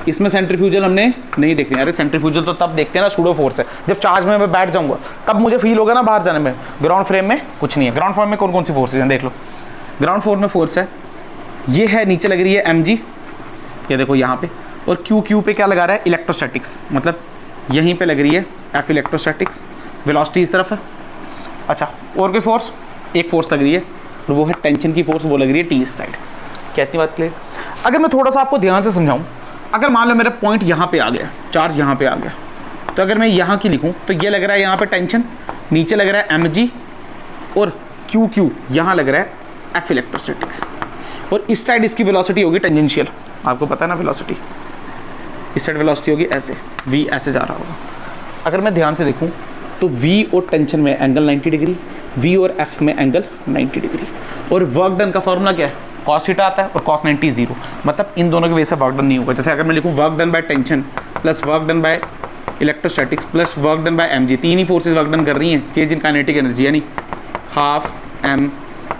इसमें सेंट्रीफ्यूजल हमने नहीं देखनी। अरे सेंट्रीफ्यूजल तो तब देखते हैं ना, सूडो फोर्स है, जब चार्ज में मैं बैठ जाऊंगा तब मुझे फील होगा ना बाहर जाने में। ग्राउंड फ्रेम में कुछ नहीं है। ग्राउंड फ्रेम में कौन कौन सी फोर्सेज हैं देख लो। ग्राउंड फ्लोर में फोर्स है, ये है नीचे लग रही है mg, ये देखो यहाँ पे, और q पे क्या लगा रहा है? इलेक्ट्रोस्टैटिक्स, मतलब यहीं पे लग रही है F इलेक्ट्रोस्टैटिक्स, वेलोसिटी इस तरफ है। अच्छा, और कोई फोर्स? एक फोर्स लग रही है, और वो है टेंशन की फोर्स, वो लग रही है T इस साइड। क्या इतनी बात क्लियर? अगर मैं थोड़ा सा आपको ध्यान से समझाऊँ, अगर मान लो मेरा पॉइंट यहाँ पे आ गया, चार्ज यहाँ पे आ गया, तो अगर मैं यहाँ की लिखूँ तो ये लग रहा है यहाँ पे टेंशन, नीचे लग रहा है mg, और q यहाँ लग रहा है F इलेक्ट्रोस्टैटिक्स, और इस साइड इसकी वेलोसिटी होगी टेंजेंशियल। आपको पता है ना वेलोसिटी, इस साइड वेलोसिटी होगी ऐसे, v ऐसे जा रहा होगा। अगर मैं ध्यान से देखूं तो v और टेंशन में एंगल 90 डिग्री, v और f में एंगल 90 डिग्री, और वर्क डन का फॉर्मूला क्या है? cos थीटा आता है और cos 90 0। मतलब इन दोनों की वजह से वर्क डन नहीं होगा। जैसे अगर मैं लिखूँ work done by tension plus work done bye electrostatics plus work done bye mg, तीन ही फोर्सेज वर्क डन कर रही हैं, चेंज इन काइनेटिक एनर्जी, यानी हाफ m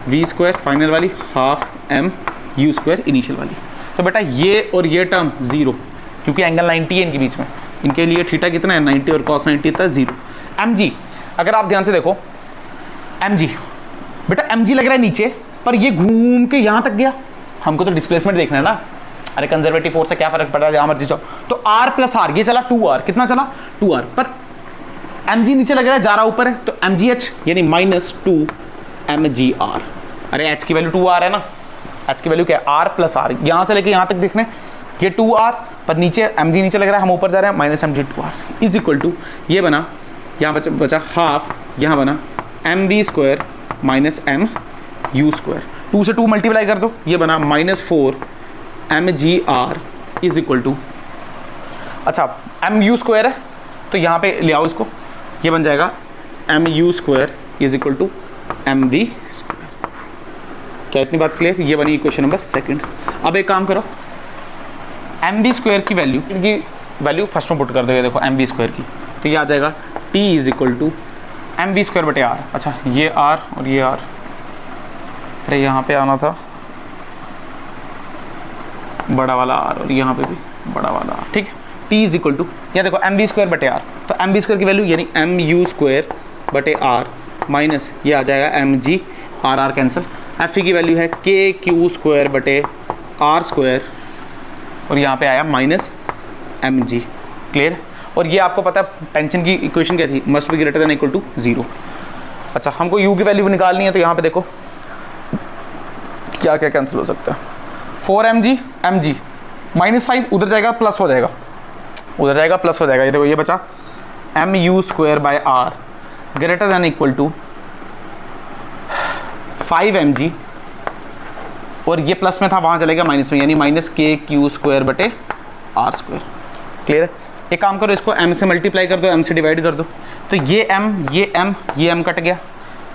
v² फाइनल वाली, हाफ m u² इनिशियल वाली। तो बेटा ये और ये टर्म 0, क्योंकि एंगल 90 है इनके बीच में, इनके लिए थीटा कितना है? 90, और cos 90 था 0। mg, अगर आप ध्यान से देखो mg, बेटा mg लग रहा है नीचे, पर ये घूम के यहाँ तक गया। हमको तो डिस्प्लेसमेंट देखना है ना। अरे कंजर्वेटिव फोर्स से क्या फर्क पड़ता है, जहाँ मर्जी जाओ। तो r + r, ये चला 2r, कितना चला? 2r, पर mg नीचे लग रहा है, जा रहा ऊपर है, तो mgh यानी -2 mgr। अरे h की वैल्यू 2r है ना, h की वैल्यू क्या है? r + r, यहाँ से लेके यहाँ तक देखने, ये 2r, पर नीचे mg नीचे लग रहा है, हम ऊपर जा रहे हैं, -mg2r इज इक्वल टू, ये बना, यहाँ बचा हाफ, यहाँ बना mv² -mu², 2 से 2 मल्टीप्लाई कर दो, ये बना -4 mgr इज इक्वल टू, अच्छा mu² है तो यहाँ पे ले आओ इसको, ये बन जाएगा mu² is equal to mv square. क्या इतनी बात क्लियर? ये बनी इक्वेशन नंबर सेकंड। अब एक काम करो, mv स्क्वायर की वैल्यू फर्स्ट में पुट कर दोगे। देखो mv स्क्वायर की, तो ये आ जाएगा t is equal to mv square बटे r। अच्छा, ये r और ये r, अरे यहाँ पे आना था बड़ा वाला r और यहाँ पे भी बड़ा वाला r, ठीक है। t इज इक्वल टू, या देखो mv स्क्वायर बटे r, तो mv स्क्वायर की वैल्यू यानी mu स्क्वायर बटे r माइनस ये आ जाएगा mg, r कैंसिल। f की वैल्यू है k q स्क्वायर बटे r स्क्वायर और यहाँ पे आया माइनस mg। क्लियर? और ये आपको पता है टेंशन की इक्वेशन क्या थी, must be greater than equal to 0। अच्छा, हमको u की वैल्यू निकालनी है, तो यहाँ पे देखो क्या क्या कैंसिल हो सकता है। 4mg mg -5 उधर जाएगा प्लस हो जाएगा, उधर जाएगा प्लस हो जाएगा। ये देखो ये बचा mu square by r greater than equal to 5mg, और ये प्लस में था वहाँ चलेगा माइनस में, यानी माइनस के क्यू स्क्वायर बटे r स्क्वायर। क्लियर है? एक काम करो, इसको m से मल्टीप्लाई कर दो, m से डिवाइड कर दो, तो ये m ये m कट गया,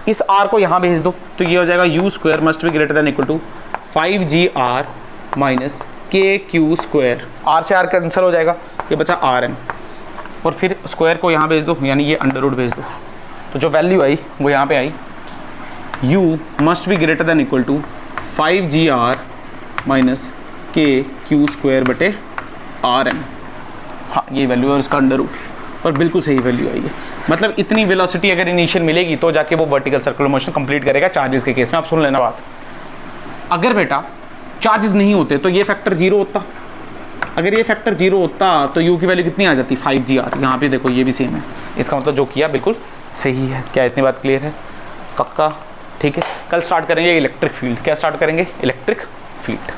इस r को यहाँ भेज दो, तो ये हो जाएगा u square must be greater than equal to 5gr minus K Q square, r से r कैंसिल हो जाएगा, ये बचा rn, और फिर स्क्वायर को यहाँ भेज दो, यानी ये अंडर रूट भेज दो। तो जो वैल्यू आई वो यहाँ पे आई, u must be greater than equal to 5gr minus K Q square बटे rn। हाँ, ये वैल्यू है और इसका अंडर रूट, और बिल्कुल सही वैल्यू आई है। मतलब इतनी वेलोसिटी अगर इनिशियल मिलेगी तो जाके वो वर्टिकल सर्कुलर मोशन कंप्लीट करेगा चार्जेस के केस में। आप सुन लेना बात, अगर बेटा चार्जेस नहीं होते तो ये फैक्टर 0 होता, अगर ये फैक्टर 0 होता तो u की वैल्यू कितनी आ जाती, 5gr। यहाँ पे देखो ये भी सेम है, इसका मतलब जो किया बिल्कुल सही है। क्या इतनी बात क्लियर है? पक्का? ठीक है। कल स्टार्ट करेंगे इलेक्ट्रिक फील्ड। क्या स्टार्ट करेंगे? Electric field.